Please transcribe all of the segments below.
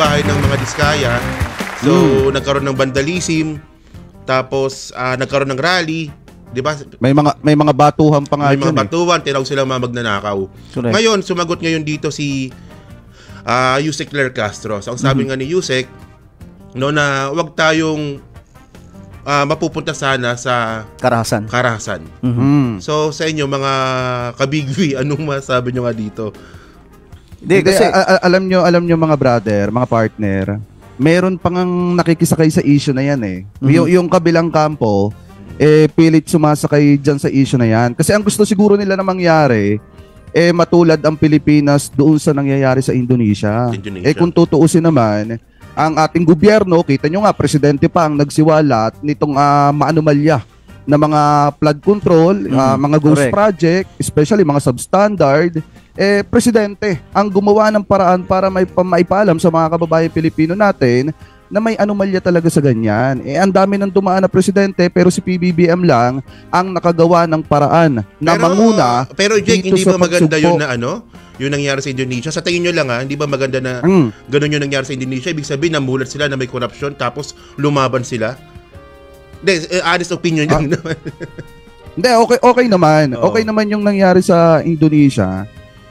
bahay ng mga Diskaya. So, nagkaroon ng vandalism, tapos nagkaroon ng rally, 'di ba? May mga batuhan pa nga may mga batuhan, tinawag silang mga magnanakaw. Correct. Ngayon, sumagot ngayon dito si Yusek Claire Castro. So, ang sabi nga ni Yusek, no, na wag tayong mapupunta sana sa karahasan. So, sa inyo mga kabigwi, anong masabi nyo nga dito? Kasi alam nyo mga brother, mga partner, meron pang nakikisakay sa issue na yan eh. Yung kabilang kampo, pilit sumasakay dyan sa issue na yan. Kasi ang gusto siguro nila na mangyari, matulad ang Pilipinas doon sa nangyayari sa Indonesia. Kung tutuusin naman, ang ating gobyerno, kita nyo nga, presidente pa ang nagsiwalat nitong maanomalya na mga flood control, mga ghost project, especially mga substandard, presidente ang gumawa ng paraan para maipaalam sa mga kababayan Pilipino natin na may anomalya talaga sa ganyan. Ang dami ng dumaan na presidente pero si PBBM lang ang nakagawa ng paraan na manguna. Pero Jake, hindi ba maganda yun na yung nangyari sa Indonesia? Sa tingin nyo lang hindi ba maganda na ganun yung nangyari sa Indonesia? Ibig sabihin, namulat sila na may corruption tapos lumaban sila? Hindi, honest opinion lang naman. Hindi, okay naman. Okay naman yung nangyari sa Indonesia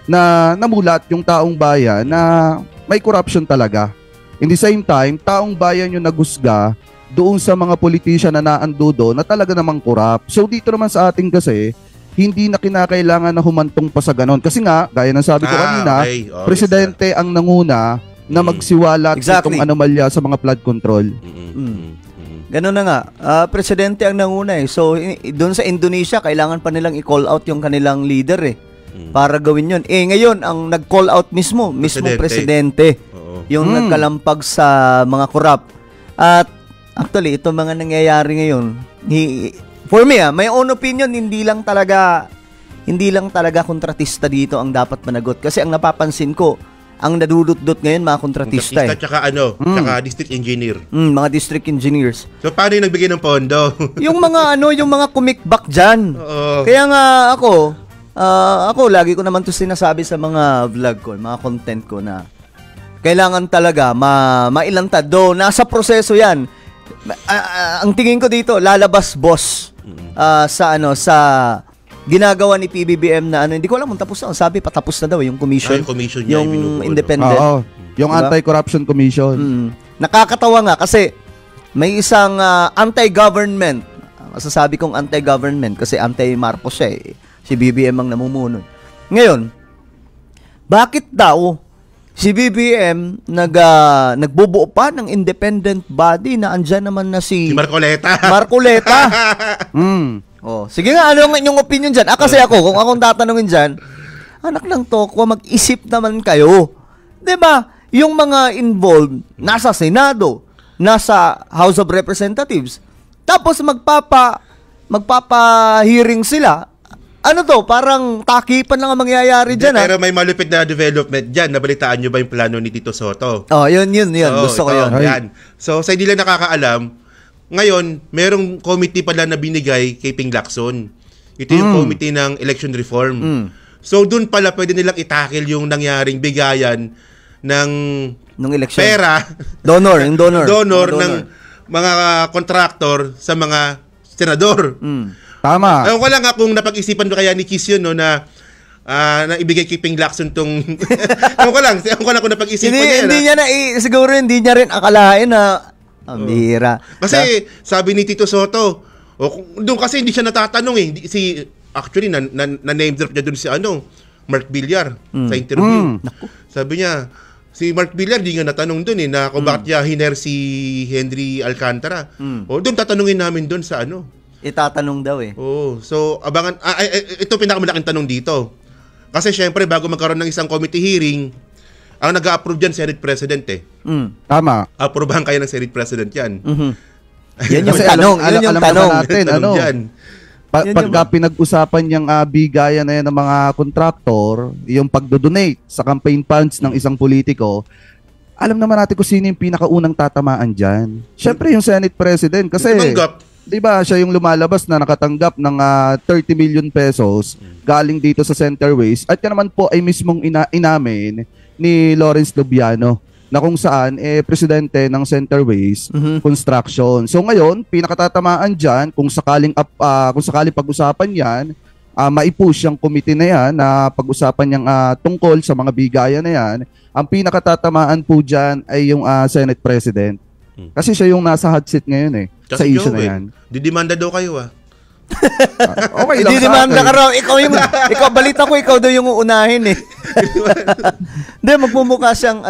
na namulat yung taong bayan na may corruption talaga. In the same time, taong bayan yung nagusga doon sa mga politician na naandudo na talaga namang corrupt. So dito naman sa ating kasi, hindi na kinakailangan na humantong pa sa ganon. Kasi nga, gaya ng sabi ko kanina, presidente ang nanguna na magsiwalat itong anomalya sa mga flood control. Ganun na nga, presidente ang nanguna eh. So doon sa Indonesia, kailangan pa nilang i-call out yung kanilang leader eh. Para gawin yun. Ngayon, ang nag-call out mismo presidente. Yung nagkalampag sa mga corrupt. At actually, ito mga nangyayari ngayon, for me, my own opinion, hindi lang talaga kontratista dito ang dapat managot. Kasi ang napapansin ko, ang nadudot-dot ngayon mga kontratista tsaka district engineer. Mga district engineers. So paano yung nagbigay ng pondo? yung mga kumikbak dyan. Kaya nga ako lagi ko naman 'to sinasabi sa mga vlog ko, mga content ko na kailangan talaga mailantad do. Nasa proseso 'yan. Ang tingin ko dito lalabas boss sa ginagawa ni PBBM na hindi ko alam kung tapos na. Sabi patapos na daw yung commission. Yung independent. Yung diba? Anti-corruption commission. Nakakatawa nga kasi may isang anti-government. Masasabi kong anti-government kasi anti-Marcos siya eh. Si BBM ang namumuno. Ngayon, bakit daw si BBM nagbubuo pa ng independent body na andyan naman na si Marcoleta? Sige nga, ano ang inyong opinion dyan? Kasi kung akong tatanungin dyan, anak ng toko, mag-isip naman kayo. Diba? Yung mga involved, nasa Senado, nasa House of Representatives, tapos magpapa-hearing sila. Ano to? Parang takipan lang ang mangyayari dyan. Pero may malupit na development dyan. Nabalitaan nyo ba yung plano ni Tito Soto? Yun. Gusto ko yun. So, sa hindi lang nakakaalam, ngayon, merong committee pala na binigay kay Ping Lacson. Ito yung committee ng election reform. So, dun pala pwede nilang itakil yung nangyaring bigayan ng election. Pera. Donor ng mga contractor sa mga senador. Tama. Ewan ko lang kung napag-isipan mo kaya ni Kiss yun, no, na ibigay kay Ping Lacson tong ewan ko lang kung napag-isipan niya. Siguro hindi niya rin akalain na bihira. Kasi sabi ni Tito Soto, doon kasi hindi siya natatanong eh. Actually, na-name drop niya doon si Mark Villar sa interview. Sabi niya, si Mark Villar hindi nga natanong doon na kung bakit niya hiner si Henry Alcantara. Doon tatanungin namin doon sa Itatanong daw eh. So abangan, ito pinakamalaking tanong dito. Kasi syempre bago magkaroon ng isang committee hearing, ang nag-a-approve dyan Senate President eh. Tama. Aprobahan kaya ng Senate President yan. Yan yung tanong. Yun yung tanong. Pagka pinag-usapan niyang bigayan na yan ng mga kontraktor, yung pagdodonate sa campaign funds ng isang politiko, alam naman natin kung sino yung pinakaunang tatamaan dyan. Syempre yung Senate President kasi diba siya yung lumalabas na nakatanggap ng 30 million pesos galing dito sa Centerways at yan naman po ay mismong inamin ni Lawrence Lubiano na kung saan presidente ng Centerways Construction. So ngayon, pinakatatamaan diyan kung sakaling pag-usapan 'yan, maipush yung committee na 'yan na pag-usapan yang tungkol sa mga bigayan na 'yan. Ang pinakatatamaan po diyan ay yung Senate President. Kasi siya yung nasa hot seat ngayon sa issue na 'yan. Didemanda daw kayo Okay lang. Hindi demanda ka raw. Ikaw balita ko, ikaw daw yung uunahin Hindi, magmumukha siyang,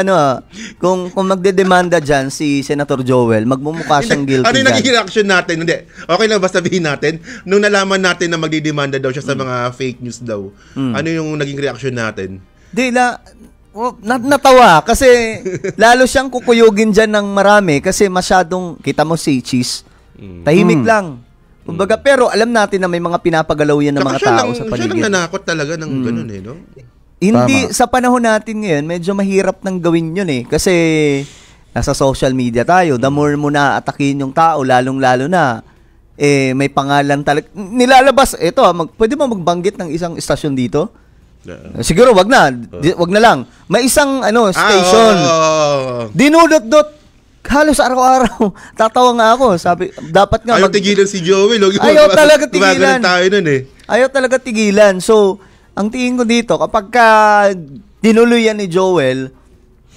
kung magdedemanda dyan si Senator Joel, magmumukha siyang guilty ano yung dyan. naging reaction natin? Hindi. Okay lang ba sabihin natin? Nung nalaman natin na magdidemanda daw siya sa mga fake news daw, ano yung naging reaction natin? Di, natawa kasi lalo siyang kukuyugin dyan ng marami kasi masyadong, kita mo si Cheese, tahimik lang. Kumbaga, pero alam natin na may mga pinapagalaw yan ng mga tao sa paligid. Siya lang nanakot talaga ng ganun no? Hindi, Tama. sa panahon natin ngayon, medyo mahirap nang gawin yun Kasi nasa social media tayo, the more mo na atakin yung tao, lalong-lalo na, may pangalan talaga. Nilalabas, pwede mo magbanggit ng isang estasyon dito? Siguro, wag na lang. May isang, station. Dinudot-dot. Halos araw-araw. Tatawa nga ako. Sabi, dapat nga ayaw tigilan si Joey. Ayaw talaga tigilan. Tayo nun Ayaw talaga tigilan. So, ang tingin ko dito, kapag dinuluyan ni Joel,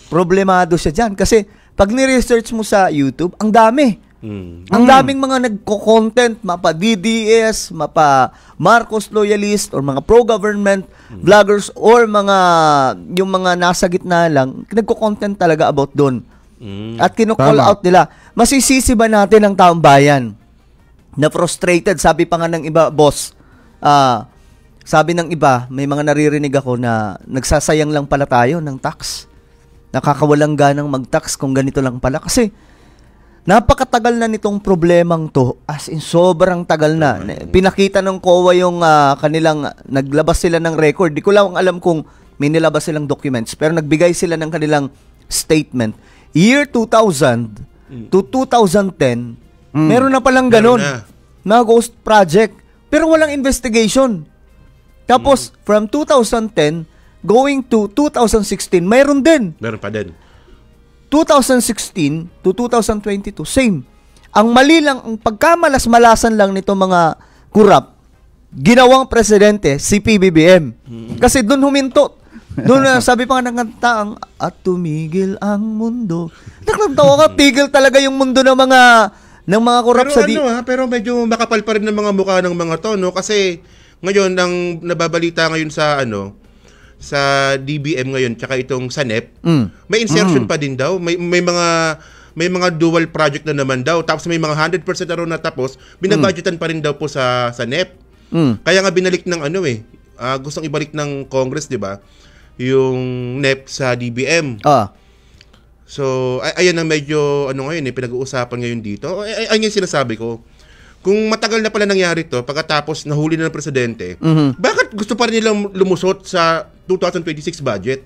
problemado siya dyan. Kasi, pag ni-research mo sa YouTube, ang dami. Ang daming mga nagko-content, mapa DDS, mapa Marcos loyalist, or mga pro-government vloggers, or yung mga nasa gitna lang, nagko-content talaga about doon. At kino-call out nila. Masisisi ba natin ang taong bayan na frustrated? Sabi pa nga ng iba, boss, sabi ng iba, may mga naririnig ako na nagsasayang lang pala tayo ng tax. Nakakawalang ganang mag-tax kung ganito lang pala. Kasi napakatagal na nitong problemang to. As in, sobrang tagal na. Pinakita ng COA yung kanilang, naglabas sila ng record. Di ko lang alam kung may nilabas silang documents. Pero nagbigay sila ng kanilang statement. Year 2000 to 2010, meron na palang ganun na ghost project. Pero walang investigation. Tapos, from 2010, going to 2016, mayroon din. Meron pa din. 2016 to 2022, same. Ang mali lang, ang pagkamalas-malasan lang nito mga kurap, ginawang presidente, si PBBM. Kasi doon huminto. Doon na sabi pa nga ng kanta, at tumigil ang mundo. Naklantawa ka, tigil talaga yung mundo ng mga kurap pero pero medyo makapal pa rin ng mga mukha ng mga to, no? Kasi ngayon, ang nababalita ngayon sa DBM ngayon, tsaka itong SANEP, may insertion pa din daw. May mga dual project na naman daw. Tapos may mga 100% na rin natapos, binabudgetan pa rin daw po sa SANEP. Kaya nga binalik ng gustong ibalik ng Congress, di ba? Yung NEP sa DBM. So, ayan ang medyo, ngayon, pinag-uusapan ngayon dito. Ayun yung sinasabi ko. Kung matagal na pala nangyari to, pagkatapos nahuli na ng presidente, bakit gusto pa rin nilang lumusot sa 2026 budget?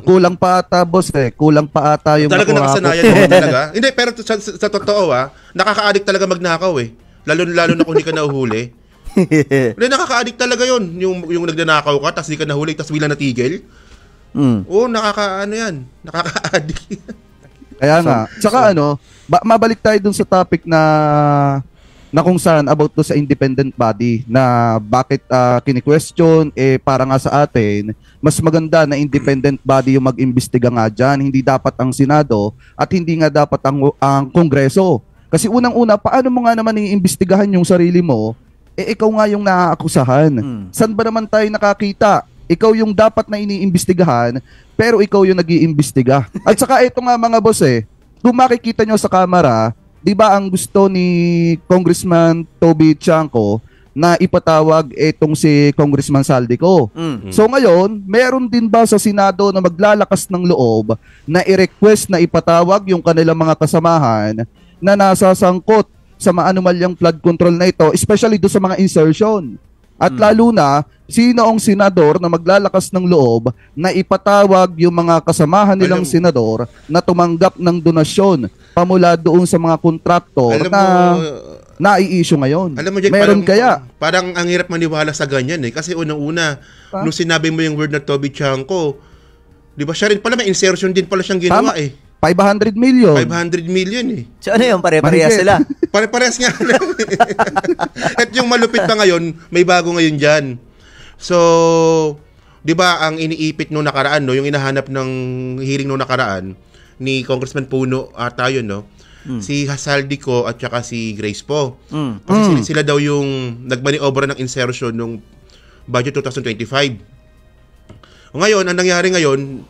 Kulang pa ata, boss Kulang pa ata yung talaga nakasanayan mo talaga. Hindi, pero sa totoo nakaka-addict talaga magnakaw Lalo na kung hindi ka nahuhuli. Hindi, nakaka-addict talaga yun. Yung nagnanakaw ka, tapos hindi ka nahuli, tapos bilang natigil. Oo, nakaka-addict. Kaya nga. Tsaka mabalik tayo dun sa topic na kung saan about to sa independent body na bakit kini-question para nga sa atin mas maganda na independent body yung mag-imbestiga nga dyan. Hindi dapat ang Senado at hindi nga dapat ang Kongreso. Kasi unang-una, paano mo nga naman iimbestigahan yung sarili mo? Ikaw nga yung naaakusahan. Saan ba naman tayo nakakita? Ikaw yung dapat na iniimbestigahan, pero ikaw yung nag-iimbestiga. At saka ito nga mga boss kung makikita nyo sa camera, di ba ang gusto ni Congressman Toby Chanco na ipatawag itong si Congressman Saldico. So ngayon, meron din ba sa Senado na maglalakas ng loob na i-request na ipatawag yung kanilang mga kasamahan na nasasangkot sa maanumalyang flood control na ito, especially do sa mga insertion. At lalo na, sino ang senador na maglalakas ng loob na ipatawag yung mga kasamahan nilang senador na tumanggap ng donasyon pamula doon sa mga kontraktor na nai-issue ngayon. Alam mo, Jake, meron parang ang hirap maniwala sa ganyan kasi unang-una, nung sinabi mo yung word na Toby Chanco, Di ba siya rin pala, may insertion din pala siyang ginawa Tama. eh. 500 million. 500 million eh. So ano yun, pare-parehas Mahigit. sila. Pare-parehas nga. At yung malupit pa ngayon, may bago ngayon dyan. So, di ba ang iniipit nung nakaraan, no, yung inahanap ng hearing nung nakaraan, ni Congressman Puno ata yun, no? Si Hasaldico at saka si Grace po. Kasi sila daw yung nagmaniobra ng insertion nung budget 2025. Ngayon, ang nangyari ngayon,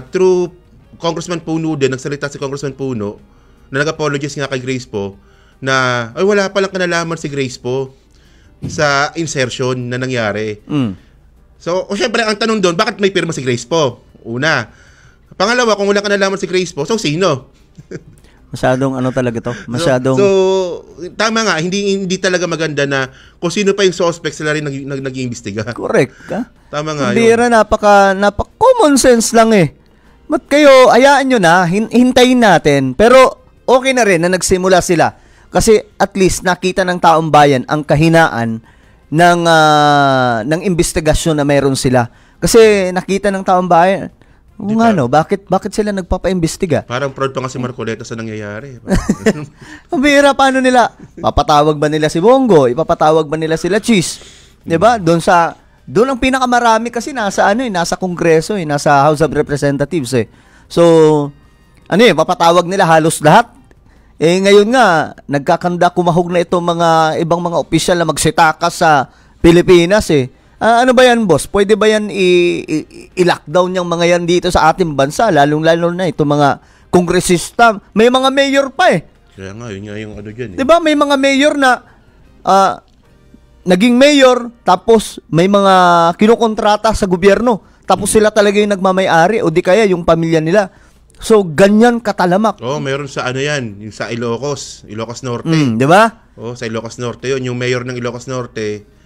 through Congressman Puno din, nagsalita si Congressman Puno, na nag-apologize nga kay Grace po, na ay wala palang kanalaman si Grace po sa insertion na nangyari. So, syempre, ang tanong doon, bakit may pirma si Grace po? Una. Pangalawa, kung wala kanalaman si Grace po, so sino? Masyadong ano talaga to? Masyadong... So, tama nga, hindi talaga maganda na kung sino pa yung suspect, sila rin nag-iimbestiga. Correct ka? Tama nga yun. Bira, napaka common sense lang eh. Ba't kayo, ayaan nyo na, hintayin natin. Pero okay na rin na nagsimula sila. Kasi at least nakita ng taong bayan ang kahinaan ng investigasyon na mayroon sila. Kasi nakita ng taong bayan, bakit sila nagpapa-imbestiga? Parang proud pa nga si Marcoleta sa nangyayari. Ang bira, paano nila? Papatawag ba nila si Bongo? Ipapatawag ba nila sila Cheese? 'Di ba? Doon ang pinakamarami kasi nasa Kongreso, nasa House of Representatives eh. So, papatawag nila halos lahat. Ngayon nga, nagkakanda kumahog na itong mga ibang mga opisyal na magsitaka sa Pilipinas eh. Ano ba yan, boss? Pwede ba yan i-lockdown yung mga yan dito sa ating bansa? Lalong-lalo na itong mga kongresista. May mga mayor pa eh. Kaya nga, yun nga yung ano dyan eh. Diba? May mga mayor na naging mayor, tapos may mga kinukontrata sa gobyerno. Tapos sila talaga yung nagmamay-ari o di kaya yung pamilya nila. So, ganyan katalamak. Meron sa ano yan, yung sa Ilocos Norte. Di ba? Sa Ilocos Norte yun. Yung mayor ng Ilocos Norte,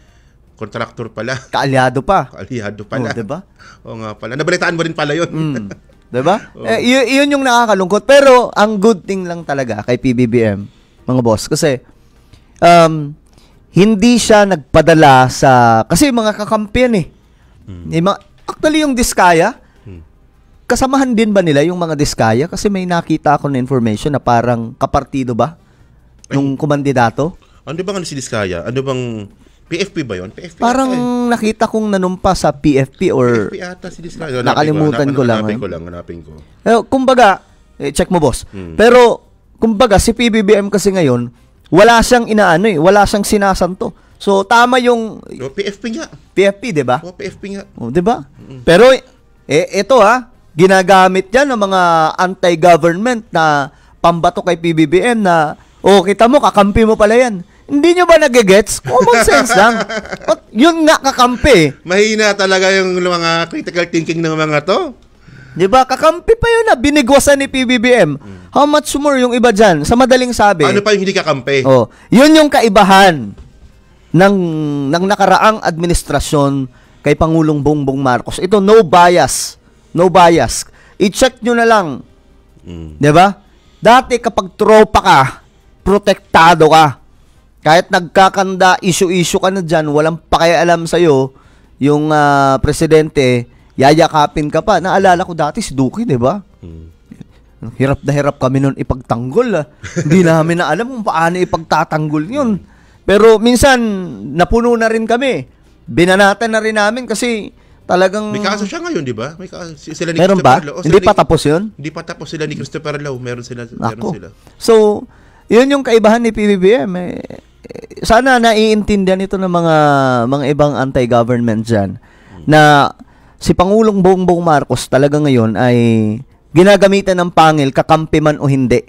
contractor pala. Kaalyado pa. Kaalyado pala. Di ba? Oo nga pala. Nabalitaan mo rin pala yun. Di ba? Yun yung nakakalungkot. Pero, ang good thing lang talaga kay PBBM, mga boss, kasi, hindi siya nagpadala sa, kasi mga kakampiyan eh. Actually, yung Diskaya, kasamahan din ba nila yung mga Diskaya? Kasi may nakita ako na information na parang kapartido ba? Yung kumandidato? Ano bang si Diskaya? Ano bang PFP ba yun? PFP parang nakita kong nanumpa sa PFP or PFP ata si Diskaya. Nakalimutan ko lang. Hanapin ko. Kumbaga, check mo boss. Pero, kumbaga, si PBBM kasi ngayon, wala siyang wala siyang sinasanto. So, tama yung... PFP nga. PFP, di ba? PFP nga. Di ba? Pero, ito ginagamit yan ng mga anti-government na pambato kay PBBM na, kita mo, kakampi mo pala yan. Hindi nyo ba nagigets? Common sense lang. Yun nga, kakampi. Mahina talaga yung mga critical thinking ng mga to. Di ba? Kakampi pa yun na binigwasan ni PBBM. How much more yung iba dyan? Sa madaling sabi. Ano pa yung hindi kakampi? Yun yung kaibahan ng nakaraang administrasyon kay Pangulong Bongbong Marcos. Ito, no bias. No bias. I-check nyo na lang. Di ba? Dati kapag tropa ka, protektado ka. Kahit nagkakanda, issue-issue ka na dyan, walang pakialam sa'yo, yung presidente, yayakapin ka pa. Naalala ko dati si Duque, di ba? Hirap na hirap kami nun ipagtanggol. Hindi namin na alam kung paano ipagtatanggol yun. Pero minsan, napuno na rin kami. Binanatan na rin namin kasi talagang... May kaso siya ngayon, di ba? May kaso sila ni meron ba? Hindi pa tapos yun? Hindi pa tapos sila ni Christopher Lau. Meron sila. So, yun yung kaibahan ni PBBM. Sana naiintindihan ito ng mga ibang anti-government dyan na si Pangulong Bongbong Marcos talaga ngayon ay ginagamitan ng pangil, kakampi man o hindi.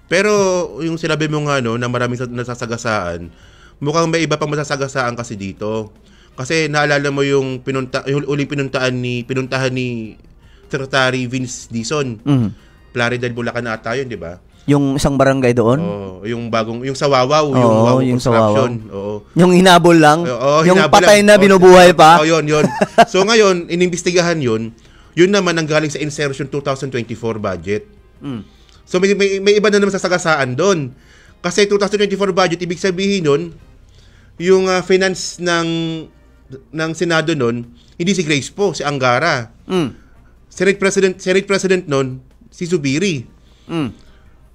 Pero yung sinabi mo nga na maraming nasasagasaan, mukhang may iba pang masasagasaan kasi dito. Kasi naalala mo yung uling pinuntahan ni Secretary Vince Dizon. Plaridel, Bulacan ata yun, di ba? Yung isang barangay doon? Yung sa Wawaw, yung Wawaw construction. Yung hinabol lang? Yung patay na binubuhay pa? Yun. So ngayon, inimbestigahan yun naman ang galing sa insertion 2024 budget. So may iba na naman sasagasaan doon. Kasi 2024 budget, ibig sabihin nun, yung finance ng Senado nun, hindi si Grace po, si Angara. Senate President noon, si Zubiri. Mm.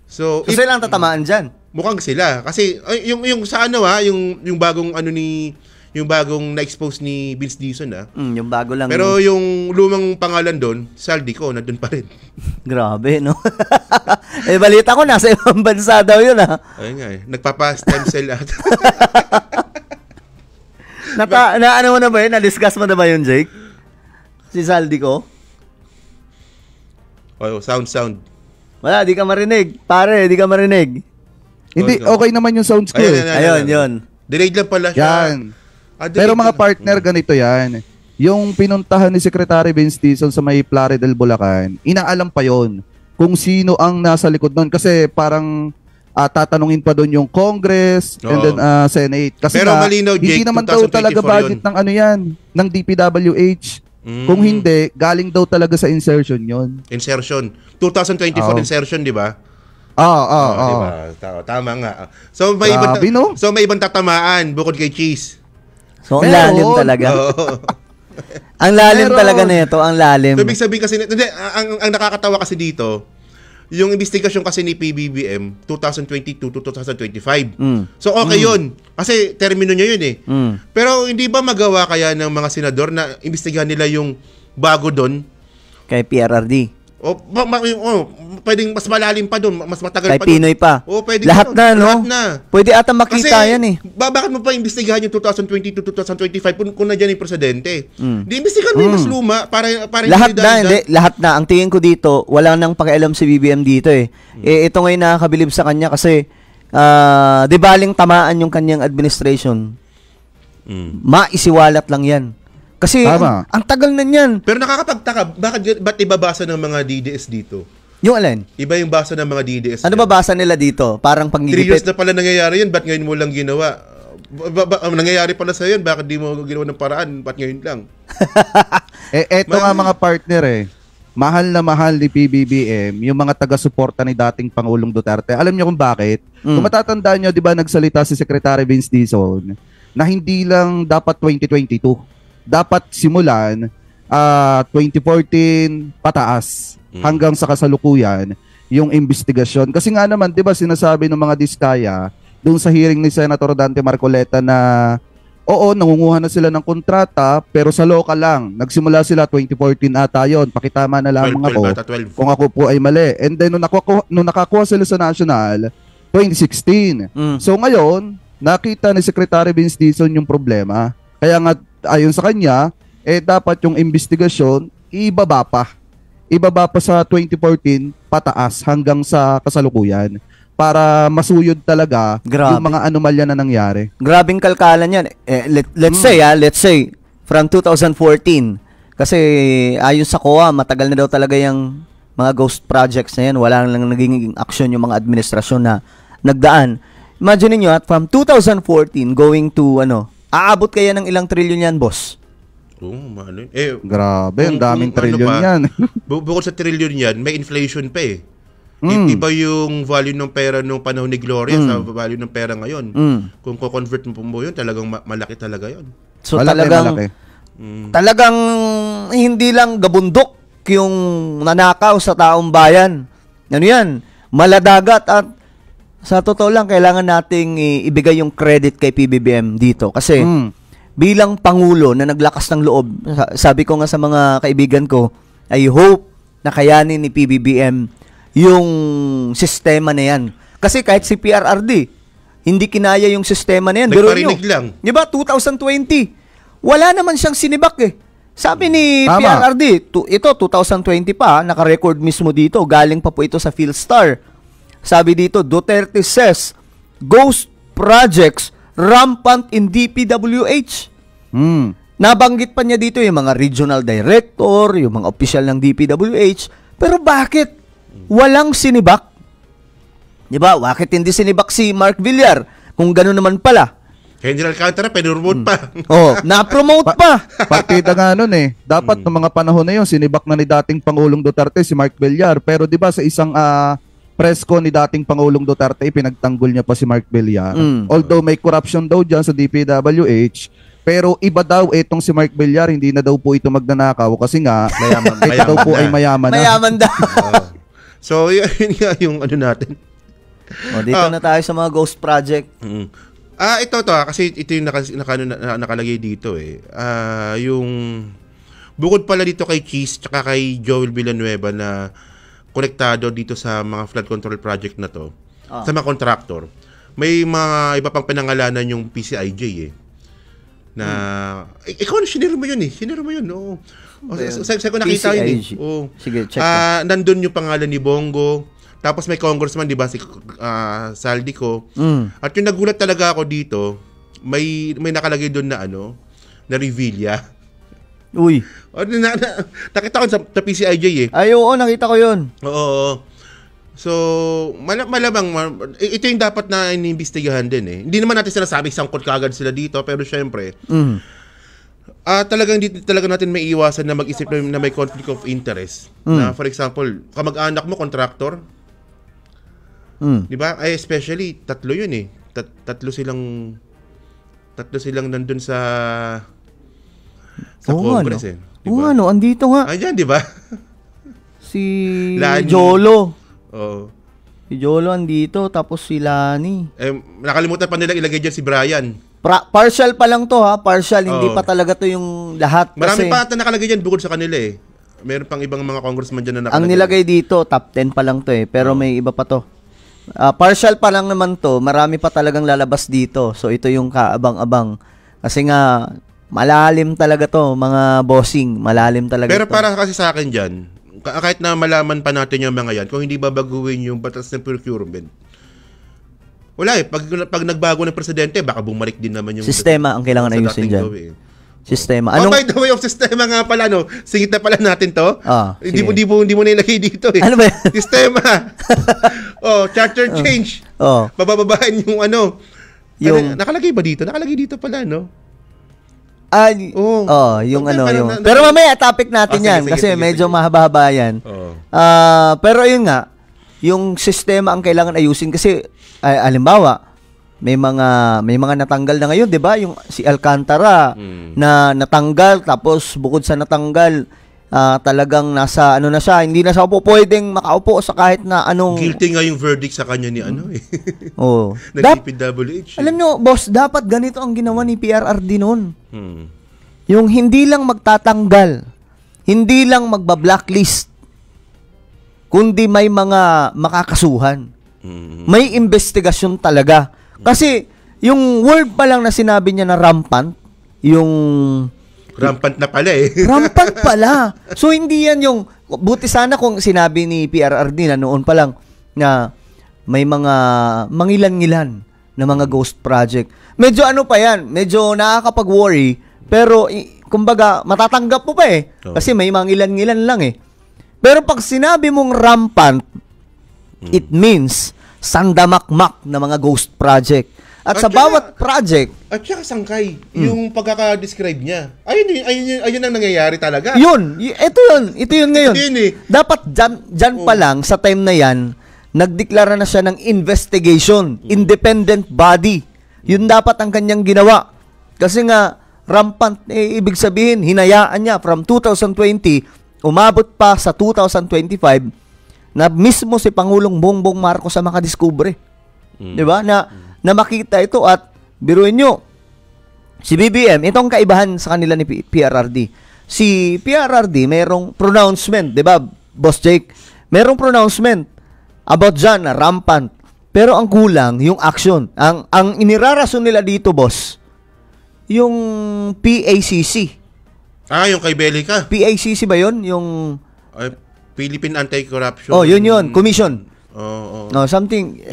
So, Kasi lang tatamaan dyan. mukhang sila. Kasi, yung sa ano yung bagong yung bagong na-expose ni Vince Dizon Yung bago lang. Pero yung lumang pangalan doon, Saldico, nandun pa rin. Grabe, no? Balita ko, nasa ibang bansa daw yun, Ayun nga nagpapa-stem cell at. Ano mo na ba yun? Na-discuss mo na ba yun, Jake? Si Saldi ko? Sound. Wala, di ka marinig. Pare, di ka marinig. Hindi, okay naman yung sounds ko. Ayun, yun. Delayed lang pala siya. Yan. Pero mga partner, ganito yan. Yung pinuntahan ni Secretary Vince Dizon sa may Plaridel, Bulacan, inaalam pa yon kung sino ang nasa likod nun. Kasi parang tatanungin pa doon yung Congress and then Senate. Kasi pero malinaw, Jake, hindi naman daw talaga budget ng ano yan, ng DPWH. Kung hindi, galing daw talaga sa insertion yon. Insertion. 2024 insertion, di ba? Diba? Tama nga. So may ibang tatamaan bukod kay Cheese. So, ang lalim talaga. Ang lalim talaga nito, ang lalim. So, ibig sabihin kasi, ang nakakatawa kasi dito, yung investigasyon kasi ni PBBM, 2022 to 2025. So, okay yun. Kasi termino niya yun Pero hindi ba magawa kaya ng mga senador na imbestigahan nila yung bago doon? Kay PRRD. Pwedeng mas malalim pa doon, mas matagal kay pa doon. Kay Pinoy pa. Pwede lahat na, no? Lahat na. Pwede ata makita kasi, yan bakit mo pa imbestigahan yung 2022 to 2025 kung nandiyan yung presidente? Di imbestigahan mo yung mas luma para lahat na, hindi. Lahat na. Ang tingin ko dito, wala nang pakialam si BBM dito ito ngayon nakakabilib sa kanya kasi di baling tamaan yung kanyang administration. Maisiwalat lang yan. Kasi ang tagal na niyan. Pero nakakapagtaka, ba't ibabasa ng mga DDS dito? Yung alin? Iba yung basa ng mga DDS. Ano ba basa nila dito? Parang panggigipit. 3 years na pala nangyayari yun, ba't ngayon mo lang ginawa? Nangyayari pala sa yun, bakit di mo ginawa ng paraan? Ba't ngayon lang? Eto nga mga partner mahal na mahal ni PBBM yung mga taga-suporta ni dating Pangulong Duterte. Alam niyo kung bakit? Kung matatandaan niyo, di ba nagsalita si Secretary Vince Dizon na hindi lang dapat 2022. Dapat simulan 2014 pataas hanggang sa kasalukuyan yung investigasyon. Kasi nga naman, 'di ba, sinasabi ng mga diskaya doon sa hearing ni Senator Dante Marcoleta na nangunguha na sila ng kontrata pero sa local lang. Nagsimula sila 2014 ata yun. Pakitama na lamang ako kung ako po ay mali. And then nung nakakuha sila sa national 2016. So ngayon, nakita ni Secretary Vince Dizon yung problema. Kaya nga ayon sa kanya, dapat yung investigasyon ibaba pa sa 2014 pataas hanggang sa kasalukuyan para masuyod talaga yung mga anomalya na nangyari. Grabing kalkalan yan. Let's say from 2014 kasi ayon sa COA matagal na daw talaga yung mga ghost projects na yan. Wala lang naging action yung mga administrasyon na nagdaan. Imagine niyo at from 2014 going to aabot kaya ng ilang trilyon yan, boss? Grabe, ang daming trilyon yan. Bukod sa trilyon yan, may inflation pa Iba yung value ng pera nung panahon ni Gloria sa value ng pera ngayon. Kung ko-convert mo yun, talagang malaki talaga yun. So malaki. Talagang hindi lang gabundok yung nanakaw sa taong bayan. Ano yan? Maladagat at sa totoo lang, kailangan nating ibigay yung credit kay PBBM dito. Kasi bilang Pangulo na naglakas ng loob, sabi ko nga sa mga kaibigan ko, I hope na kayanin ni PBBM yung sistema na yan. Kasi kahit si PRRD, hindi kinaya yung sistema na yan. Nagparinig lang. Diba? 2020, wala naman siyang sinibak Sabi ni PRRD, ito 2020 pa, naka-record mismo dito, galing pa po ito sa PhilStar. Sabi dito, Duterte says, ghost projects rampant in DPWH. Nabanggit pa niya dito yung mga regional director, yung mga opisyal ng DPWH. Pero bakit walang sinibak? Diba? Bakit hindi sinibak si Mark Villar? Kung gano'n naman pala. General Alcantara, pinurmote pa. Na-promote pa. Partida nga nun Dapat ng mga panahon na yun, sinibak na ni dating Pangulong Duterte si Mark Villar. Pero diba sa isang presko ni dating Pangulong Duterte, pinagtanggol niya pa si Mark Villar. Although may corruption daw dyan sa DPWH, Pero iba daw itong si Mark Villar, hindi na daw po ito magnanakaw kasi nga ito daw po ay mayaman na. Mayaman daw. So, yun nga yung ano natin. Dito na tayo sa mga ghost project. Ito kasi ito yung nakalagay dito eh. Yung bukod pala dito kay Cheese tsaka kay Joel Villanueva na konektado dito sa mga flood control project na to, sa mga contractor. May mga iba pang pinangalanan yung PCIJ eh. Na ikaw sinira mo yun eh. Sinira mo yun. Oo. Sa ko nakita yun eh. Oo. Sige, check. Nandun yung pangalan ni Bongo. Tapos may congressman, di ba, si Saldico. At yung nagulat talaga ako dito, may nakalagay doon na na Revilla. Uy. Nakita ko sa PCIJ eh. Ay, oo, nakita ko yun. Oo. So, malamang, ito yung dapat na iniimbestigahan din eh. Hindi naman natin sinasabing sangkot kaagad sila dito, pero syempre, talagang hindi talaga natin may iwasan na mag-isip na may conflict of interest. Na for example, kamag-anak mo, contractor, di ba? Ay, especially, tatlo yun eh. Tatlo silang nandun sa Congress eh. Diba? Andito nga. Ayan, di ba? Si Lani. Jolo. Oo. Si Jolo andito, tapos si Lani. Nakalimutan pa nila ilagay dyan si Brian. Partial pa lang to ha, partial. Hindi pa talaga to yung lahat. Marami pa ata nakalagay dyan bukod sa kanila eh. Meron pang ibang mga congressman dyan na nakalagay. Ang nilagay dito, top 10 pa lang to eh. Pero may iba pa to. Partial pa lang naman to. Marami pa talagang lalabas dito. So ito yung kaabang-abang. Kasi nga, malalim talaga to, mga bossing. Malalim talaga Pero to. para kasi sa akin dyan, kahit na malaman pa natin yung mga yan, kung hindi babaguhin yung batas ng procurement, wala eh. Pag nagbago ng presidente, baka bumalik din naman yung sistema ang kailangan ayusin dyan. Sistema. By the way, of sistema nga pala, singit na pala natin to. Hindi mo nilagay dito eh. Ano ba yan? Sistema. Charter change. Babababahan yung Yung nakalagay ba dito? Nakalagay dito pala, no? Yung pero mamaya topic natin yan kasi medyo mahaba-haba yan. Pero yun nga, yung sistema ang kailangan ayusin kasi halimbawa, may mga natanggal na ngayon, 'di ba? Yung si Alcantara na natanggal tapos bukod sa natanggal, talagang nasa na siya, hindi na siya pwedeng makaupo sa kahit na anong guilty nga yung verdict sa kanya ni DPWH. Alam nyo, boss, dapat ganito ang ginawa ni PRRD noon. Yung hindi lang magtatanggal, hindi lang magba-blacklist, kundi may mga makakasuhan. May investigasyon talaga. Kasi yung word pa lang na sinabi niya na rampant, yung rampant na pala eh. Rampant pala. So, hindi yan yung, buti sana kung sinabi ni PRRD na noon pa lang na may mga mangilan-ngilan na mga ghost project. Medyo pa yan, medyo nakakapag-worry, pero kumbaga, matatanggap mo pa eh. Kasi may mangilan-ngilan lang eh. Pero pag sinabi mong rampant, it means sandamakmak na mga ghost project. At sa bawat project, at saka sangkay, yung pagkaka-describe niya. Ayun ang nangyayari talaga. Ito yun ngayon. Eh. Dapat dyan pa lang, sa time na yan, nagdeklara na siya ng investigation, independent body. Yun dapat ang kanyang ginawa. Kasi nga, rampant, ibig sabihin, hinayaan niya from 2020, umabot pa sa 2025, na mismo si Pangulong Bongbong Marcos ang makadiskubre. Diba? Na makita ito at biruin nyo, si BBM, itong kaibahan sa kanila ni PRRD. Si PRRD, mayroong pronouncement, di ba, Boss Jake? Mayroong pronouncement about dyan na rampant. Pero ang kulang, yung action. Ang inirarason nila dito, boss, yung PACC. Yung kay Belica. PACC ba yun? Yung Philippine Anti-Corruption. Yun. Commission. Something.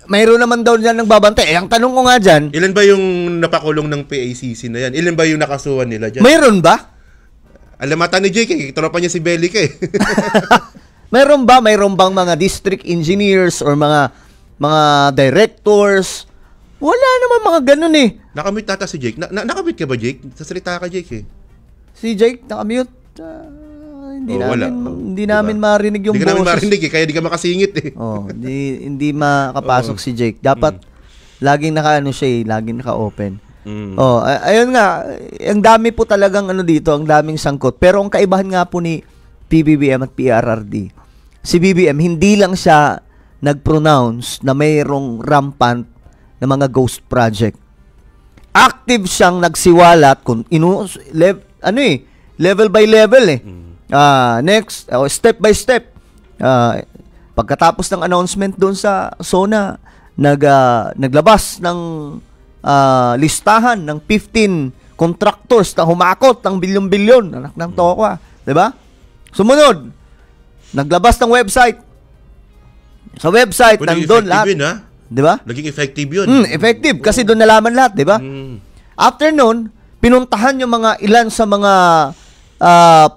Mayroon naman daw dyan nagbabantay. Ang tanong ko nga dyan, ilan ba yung napakulong ng PACC na yan? Ilan ba yung nakasuhan nila dyan? Mayroon ba? Alamatan ni Jake, tropa niya si Belica eh. Mayroon bang mga district engineers or mga directors? Wala naman mga ganun eh. Nakamute tata si Jake. Nakamute ka ba, Jake? Sasalita ka, Jake eh. Si Jake, nakamute. Hindi namin marinig yung boses. Hindi ka namin marinig eh, kaya di ka makasingit eh. Hindi makapasok si Jake. Dapat laging laging naka-open. Ayun nga, ang dami po talagang dito, ang daming sangkot. Pero ang kaibahan nga po ni PBBM at PRRD, si BBM, hindi lang siya nag-pronounce na mayroong rampant na mga ghost project. Active siyang nagsiwalat kung level by level next, step by step. Pagkatapos ng announcement doon sa SONA, naglabas ng listahan ng 15 contractors na humakot ng bilyon-bilyon. Anak ng tokwa, 'di ba? Sumunod, naglabas ng website. Sa website nandoon lahat. 'Di ba? Naging effective 'yun. Effective kasi doon nalaman lahat, 'di ba? After noon, pinuntahan yung mga ilan sa mga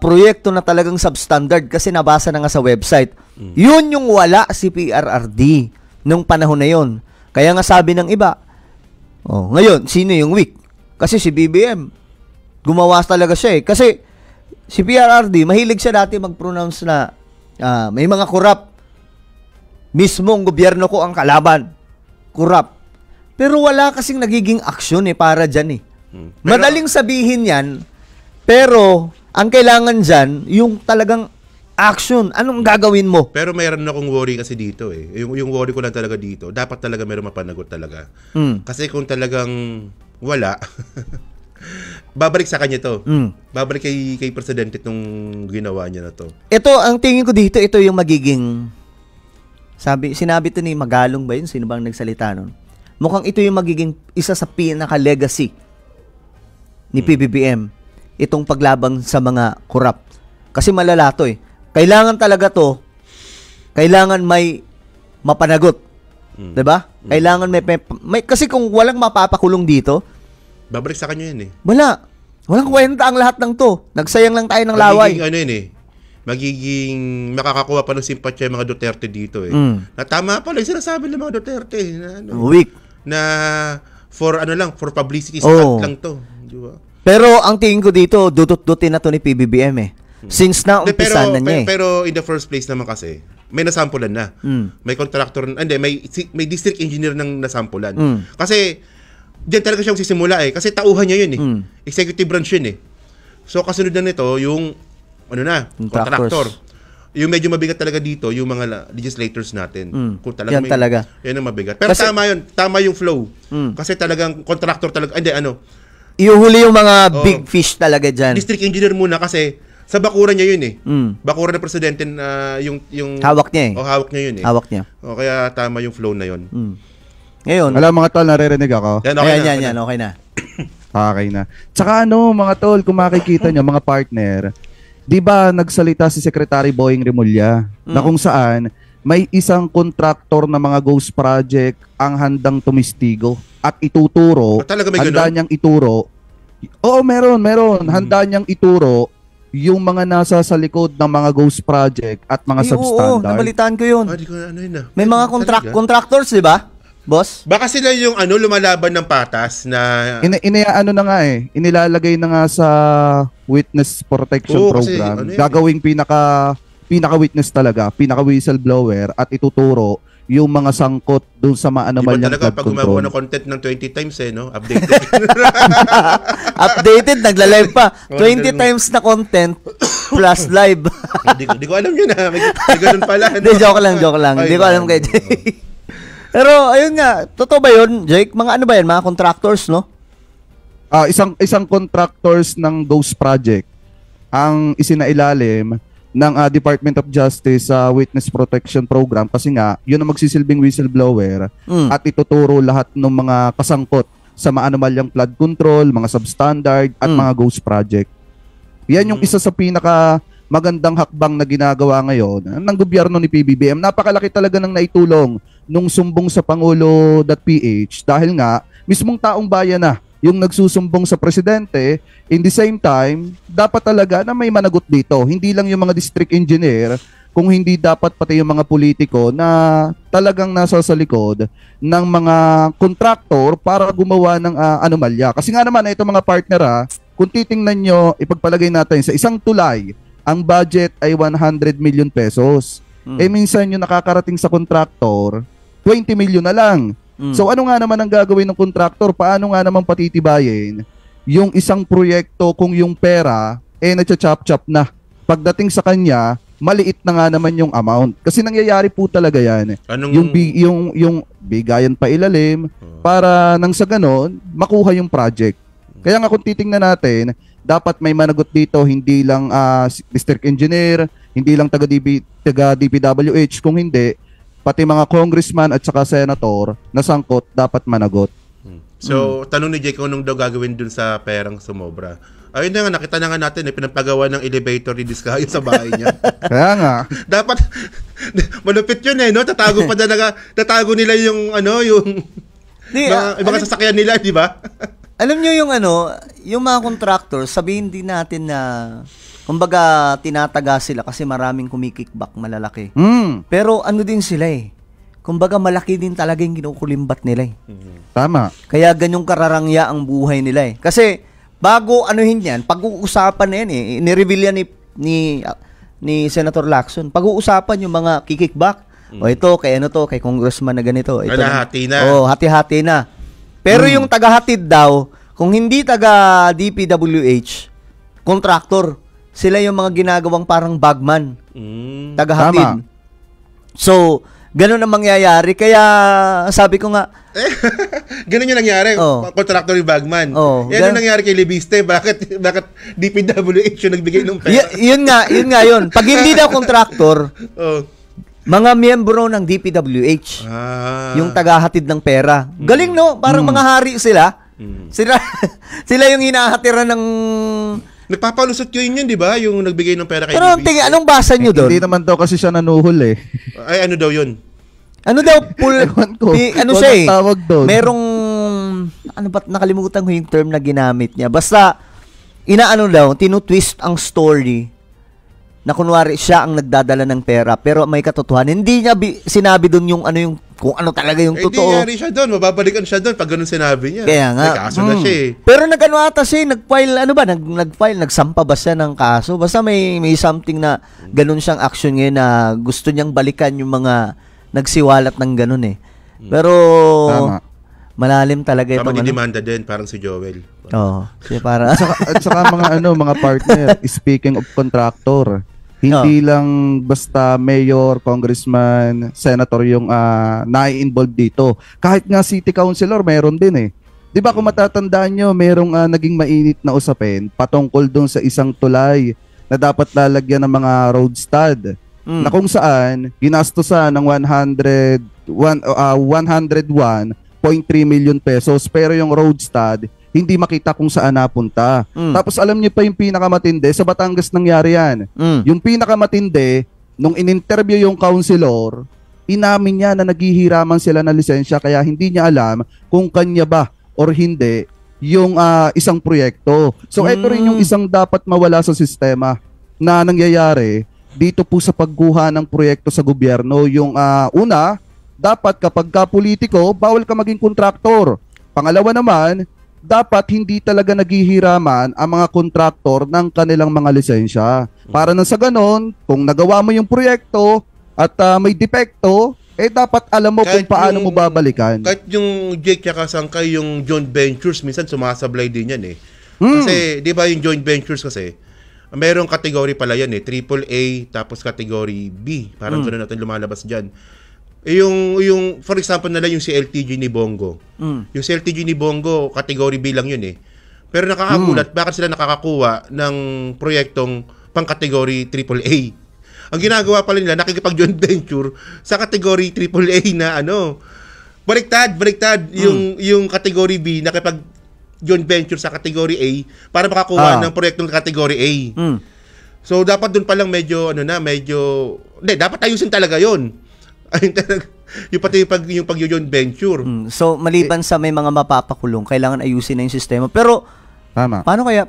proyekto na talagang substandard kasi nabasa na nga sa website. Yun yung wala si PRRD nung panahon na yun. Kaya nga sabi ng iba, ngayon, sino yung weak? Kasi si BBM, gumawa talaga siya Kasi si PRRD, mahilig siya dati mag-pronounce na may mga corrupt. Mismong gobyerno ko ang kalaban. Corrupt. Pero wala kasing nagiging aksyon para dyan Madaling sabihin yan, pero ang kailangan dyan, yung talagang action. Anong gagawin mo? Pero mayroon akong worry kasi dito Yung worry ko lang talaga dito, dapat talaga mayroon mapanagot talaga. Kasi kung talagang wala, babalik sa kanya to. Babalik kay presidente itong ginawa niya na to. Ito, ang tingin ko dito, ito yung magiging, sinabi to ni Magalong ba yun? Sino bang nagsalita nun? Mukhang ito yung magiging isa sa pinaka-legacy ni PBBM. Itong paglabang sa mga corrupt. Kasi malala to Kailangan talaga to, kailangan may mapanagot. 'Di ba? Kailangan may kasi kung walang mapapakulong dito, babalik sa kanya yan Walang kwenta ang lahat ng to. Nagsayang lang tayo ng laway. Magiging makakakuha pa ng simpatya yung mga Duterte dito Na tama pala yung sinasabi ng mga Duterte Weak. Na for for publicity stunt lang to. Di ba? Pero ang tingin ko dito, dudut-dutin na to ni PBBM Since na umpisa na niya Pero in the first place naman kasi, may nasampulan na. May contractor, may district engineer nang nasampulan. Kasi, diyan talaga siyang sisimula Kasi tauhan niya yun Executive branch yun So, kasunod na nito, yung, contractor. Yung medyo mabigat talaga dito, yung mga legislators natin. Kung talaga yan ang mabigat. Pero kasi, tama yung flow. Kasi talagang contractor talaga, iuhuli yung mga big fish talaga dyan. District engineer muna kasi sa bakuran niya yun Bakuran ng presidente na yung hawak niya hawak niya yun Hawak niya. Kaya tama yung flow na yun. Ngayon. Alam mga tol, naririnig ako. Yan, okay na. Okay na. Tsaka mga tol, kung makikita nyo, mga partner, di ba nagsalita si Secretary Boying Remulla na kung saan may isang contractor na mga ghost project ang handang tumistigo at ituturo, handa niyang ituro. Oo, meron. Handa niyang ituro yung mga nasa sa likod ng mga ghost project at mga substandard. Oo, nabalitaan ko yun. May mga contractors, di ba? Boss? Baka sila yung lumalaban ng patas na... Inilalagay na nga sa witness protection program. Gagawing pinaka-witness talaga, pinaka-whistleblower at ituturo yung mga sangkot dun sa maanomalyang flood control. Pag gumawa ng content ng 20 times updated. Updated, nagla-live pa. 20 times na content plus live. Hindi ko alam yun May ganun pala. Hindi, joke lang. Hindi ko alam kay Jake. Pero, ayun nga, totoo ba yun, Jake? Mga ba yan? Mga contractors, no? Isang contractors ng ghost project ang isinailalim ng Department of Justice sa Witness Protection Program kasi nga, yun ang magsisilbing whistleblower at ituturo lahat ng mga kasangkot sa maanomalyang flood control, mga substandard at mga ghost project. Yan yung isa sa pinaka magandang hakbang na ginagawa ngayon ng gobyerno ni PBBM. Napakalaki talaga ng naitulong nung sumbong sa Pangulo.ph dahil nga, mismong taong bayan na yung nagsusumbong sa presidente. In the same time, dapat talaga na may managot dito. Hindi lang yung mga district engineer, kung hindi dapat pati yung mga politiko na talagang nasa sa likod ng mga kontraktor para gumawa ng anomalya. Kasi nga naman, ito mga partner kung titingnan nyo, ipagpalagay natin sa isang tulay, ang budget ay 100 million pesos. Minsan yung nakakarating sa kontraktor, 20 million na lang. So ano nga naman ang gagawin ng kontraktor? Paano nga naman patitibayin yung isang proyekto kung yung pera nacha-chop-chop na? Pagdating sa kanya, maliit na nga naman yung amount. Kasi nangyayari po talaga yan. Yung bigayan pa ilalim para nang sa ganon, makuha yung project. Kaya nga kung titingnan natin, dapat may managot dito, hindi lang district engineer, hindi lang taga DPWH, kung hindi, pati mga congressman at saka senator na sangkot dapat managot. So, tanong ni Jake kung anong daw gagawin dun sa perang sumobra. Ayun na nga, nakita na nga natin, pinapagawa ng elevator ni Diskaya sa bahay niya. Kaya nga. Dapat, malupit yun no? Tatago nila yung, mga sasakyan nila, di ba? Alam nyo yung mga contractors, sabihin din natin na, kumbaga, tinataga sila kasi maraming kumikickback malalaki. Pero din sila kumbaga, malaki din talaga yung kinukulimbat nila Tama. Kaya ganyong kararangya ang buhay nila Kasi, bago yan, pag-uusapan na yan ni-reveal yan ni Senator Lacson. Pag-uusapan yung mga kikickback. O ito, kay congressman na ganito. Ito hati na. Hati-hati na. Pero yung tagahatid daw, kung hindi taga DPWH, contractor, sila yung mga ginagawang parang bagman. Tagahatid. Tama. So, ganun ang mangyayari. Kaya, sabi ko nga, ganun yung nangyari. Contractor yung bagman. Yan yung nangyari kay Libiste. Bakit DPWH yung nagbigay ng pera? Yun nga. Pag hindi daw contractor, mga miyembro ng DPWH, yung tagahatid ng pera. Galing, no? Parang mga hari sila. Sila yung hinahatiran ng... Nagpapalusot yun, di ba? Yung nagbigay ng pera kay Pero anong basa nyo doon? Hindi naman daw kasi siya nanuhol Ay, ano daw yun? Ano daw? Siya tawag doon? Merong... nakalimutan ko yung term na ginamit niya. Basta, tinutwist ang story na kunwari siya ang nagdadala ng pera pero may katotohanan. Hindi niya sinabi doon kung ano talaga yung totoo. Hindi siya doon. Mababalikan siya doon pag ganun sinabi niya. Kaya nga. May kaso na siya Pero ata siya, nag-file, nagsampa ba siya ng kaso? Basta may something na ganun siyang action ngayon na gusto niyang balikan yung mga nagsiwalat ng ganun Pero, Tama. malalim talaga ito. Demanda din, parang si Joel. Para... at saka mga partner, speaking of contractor, hindi lang basta mayor, congressman, senator yung nai-involve dito. Kahit nga city councilor, meron din 'Di ba kung matatandaan nyo, merong naging mainit na usapin patungkol dun sa isang tulay na dapat lalagyan ng mga road stud. Na kung saan, ginastosan ng 101.3 million pesos pero yung road stud, hindi makita kung saan napunta. Tapos alam niyo pa yung pinakamatindi, sa Batangas nangyari yan. Yung pinakamatindi, nung in-interview yung councilor, inamin niya na naghihiraman sila ng lisensya kaya hindi niya alam kung kanya ba or hindi yung isang proyekto. So ito rin yung isang dapat mawala sa sistema na nangyayari dito po sa pagkuha ng proyekto sa gobyerno. Yung una, dapat kapag ka politiko, bawal ka maging kontraktor. Pangalawa naman, dapat hindi talaga naghihiraman ang mga kontraktor ng kanilang mga lisensya. Para nang sa ganon, kung nagawa mo yung proyekto at may depekto, dapat alam mo kung paano mo babalikan. Kahit yung Jake tsaka Sangkay, yung joint ventures, minsan sumasablay din yan Kasi, di ba yung joint ventures kasi, mayroong category pala yan AAA, tapos category B. Parang gano'n natin lumalabas dyan. Yung for example nila yung si LTG ni Bongo. Yung si LTG ni Bongo, category B lang yun Pero nakakagulat, bakit sila nakakakuha ng proyektong pang-category AAA? Ang ginagawa pala nila, nakikipag-joint venture sa category AAA na baliktad. Yung category B, nakipag-joint venture sa category A para makakuha ng proyektong category A. So, dapat dun palang dapat ayusin talaga yun. Yung pati yung pag-joint venture. So, maliban sa may mga mapapakulong, kailangan ayusin na yung sistema. Pero, tama. Paano kaya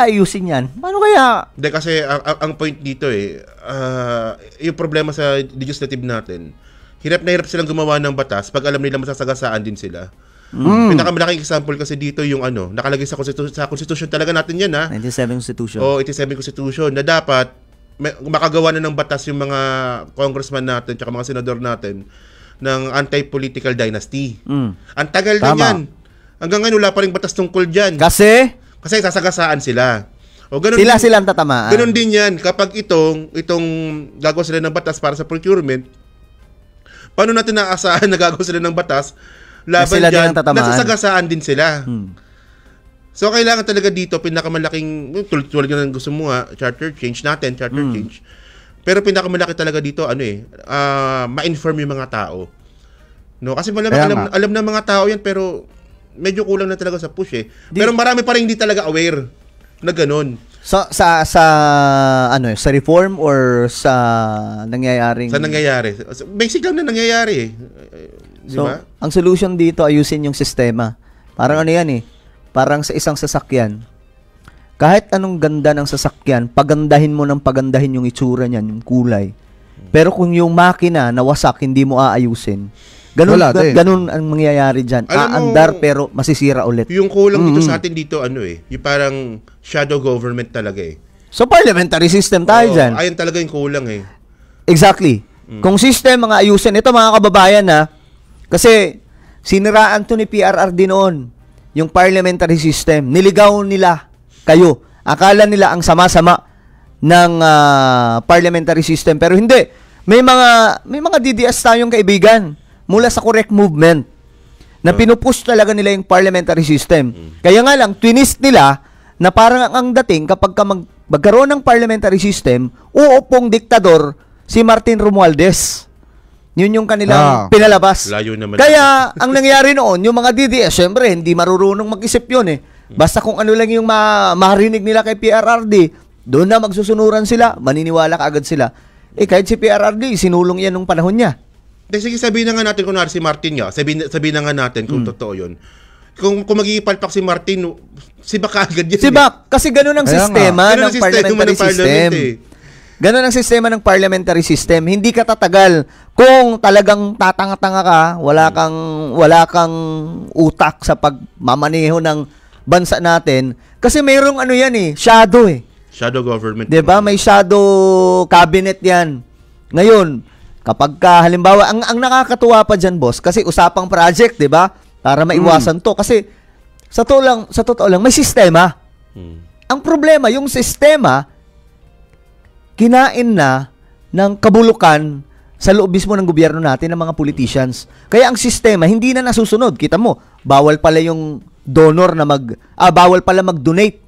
ayusin yan? Paano kaya? Hindi, kasi ang point dito yung problema sa legislative natin, hirap na hirap silang gumawa ng batas pag alam nila masasagasaan din sila. Pinakamalaking example kasi dito yung nakalagay sa Constitution talaga natin yan 97 Constitution. 87 Constitution na dapat makagawa na ng batas yung mga congressman natin tsaka mga senador natin ng anti-political dynasty. Ang tagal na Tama. yan. Hanggang ngayon wala pa ring batas tungkol dyan. Kasi Kasi sasagasaan sila. O ganun sila ang tatamaan. Ganun din yan. Kapag itong gagawa sila ng batas para sa procurement, paano natin naaasahan na gagawa sila ng batas laban sila din dyan, ang tatamaan. nasasagasaan din sila. So, kailangan talaga dito, pinakamalaking, tulad ng gusto mo nga, charter change natin, change. Pero pinakamalaki talaga dito, ma-inform yung mga tao. No? Kasi malamang alam ng mga tao yan, pero medyo kulang na talaga sa push Pero marami pa rin hindi talaga aware na ganun. So, sa reform or sa nangyayaring... Sa nangyayari. Basic lang na nangyayari Di So, ba? ang solution dito, ayusin yung sistema. Parang ano yan parang sa isang sasakyan. Kahit anong ganda ng sasakyan, pagandahin mo ng pagandahin yung itsura niyan, yung kulay. Pero kung yung makina nawasak, hindi mo aayusin. Ganun ang mangyayari dyan. Aandar pero masisira ulit. Yung kulang dito sa atin dito, yung parang shadow government talaga So, parliamentary system tayo dyan. Ayun talaga yung kulang Exactly. Kung system, mga ayusin. Ito mga kababayan kasi siniraan to ni PRRD noon, yung parliamentary system. Niligaw nila kayo. Akala nila ang sama-sama ng parliamentary system. Pero hindi. May mga DDS tayong kaibigan mula sa correct movement na pinupush talaga nila yung parliamentary system. Kaya nga lang, twinist nila na parang ang dating kapag magkaroon ng parliamentary system, uupong diktador si Martin Romualdez. Yun yung kanilang pinalabas. Layo naman. Kaya ang nangyari noon, yung mga DDS, syempre, hindi marurunong mag-isip yun Basta kung ano lang yung marinig nila kay PRRD, doon na magsusunuran sila, maniniwala kaagad sila. Kahit si PRRD, sinulong yan nung panahon niya. Sige, sabihin na nga natin, kunwari si Martin nga, sabihin na nga natin kung totoo yun. Kung magigipalpak si Martin, si Bak agad yan. Si Bak, kasi ganun ang sistema ng parliamentary system. Ganun ang sistema ng parliamentary system. Hindi ka tatagal kung talagang tatanga-tanga ka, wala kang utak sa pagmamaneho ng bansa natin. Kasi mayroong shadow Shadow government. 'Di ba? May shadow cabinet 'yan. Ngayon, kapag halimbawa, ang nakakatuwa pa diyan, boss, kasi usapang project, 'di ba? Para maiwasan 'to kasi sa totoo lang may sistema. Ang problema, yung sistema kinain na ng kabulukan sa loob mismo ng gobyerno natin ng mga politicians. Kaya ang sistema hindi na nasusunod. Kita mo, bawal pala yung donor na bawal pala mag-donate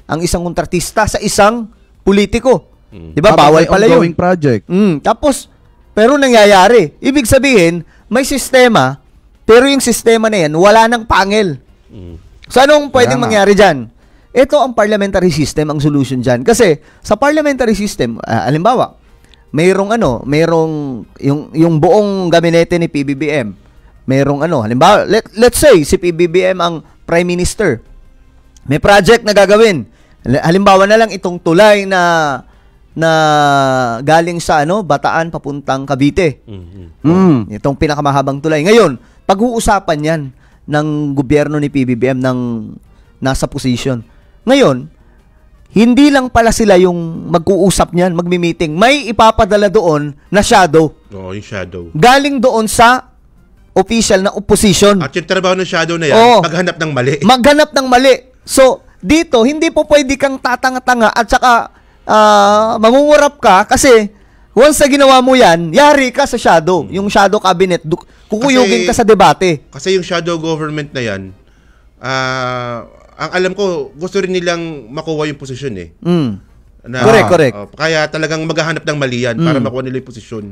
ang isang kontratista sa isang politiko. 'Di ba? Bawal pala yun. Project. Tapos pero nangyayari. Ibig sabihin, may sistema, pero yung sistema na yan wala nang pangil. So anong pwedeng mangyari diyan? Ito ang parliamentary system ang solution diyan. Kasi sa parliamentary system, halimbawa, mayroong yung buong gabinete ni PBBM. Mayroong halimbawa, let's say si PBBM ang Prime Minister. May project na gagawin. Halimbawa na lang itong tulay na galing sa Bataan papuntang Cavite. Itong pinakamahabang tulay. Ngayon, pag-uusapan 'yan ng gobyerno ni PBBM ng nasa position. Ngayon, hindi lang pala sila yung mag-uusap niyan, magmi-meeting. May ipapadala doon na shadow. Oo, yung shadow. Galing doon sa official na opposition. At yung trabaho ng shadow na yan, maghanap ng mali. Maghanap ng mali. So, dito, hindi po pwede kang tatanga-tanga at saka mangungurap ka kasi once na ginawa mo yan, yari ka sa shadow. Yung shadow cabinet, kukuyugin ka sa debate. Kasi yung shadow government na yan, ang alam ko, gusto rin nilang makuha yung posisyon Correct. Kaya talagang maghahanap ng mali yan para makuha nila yung posisyon.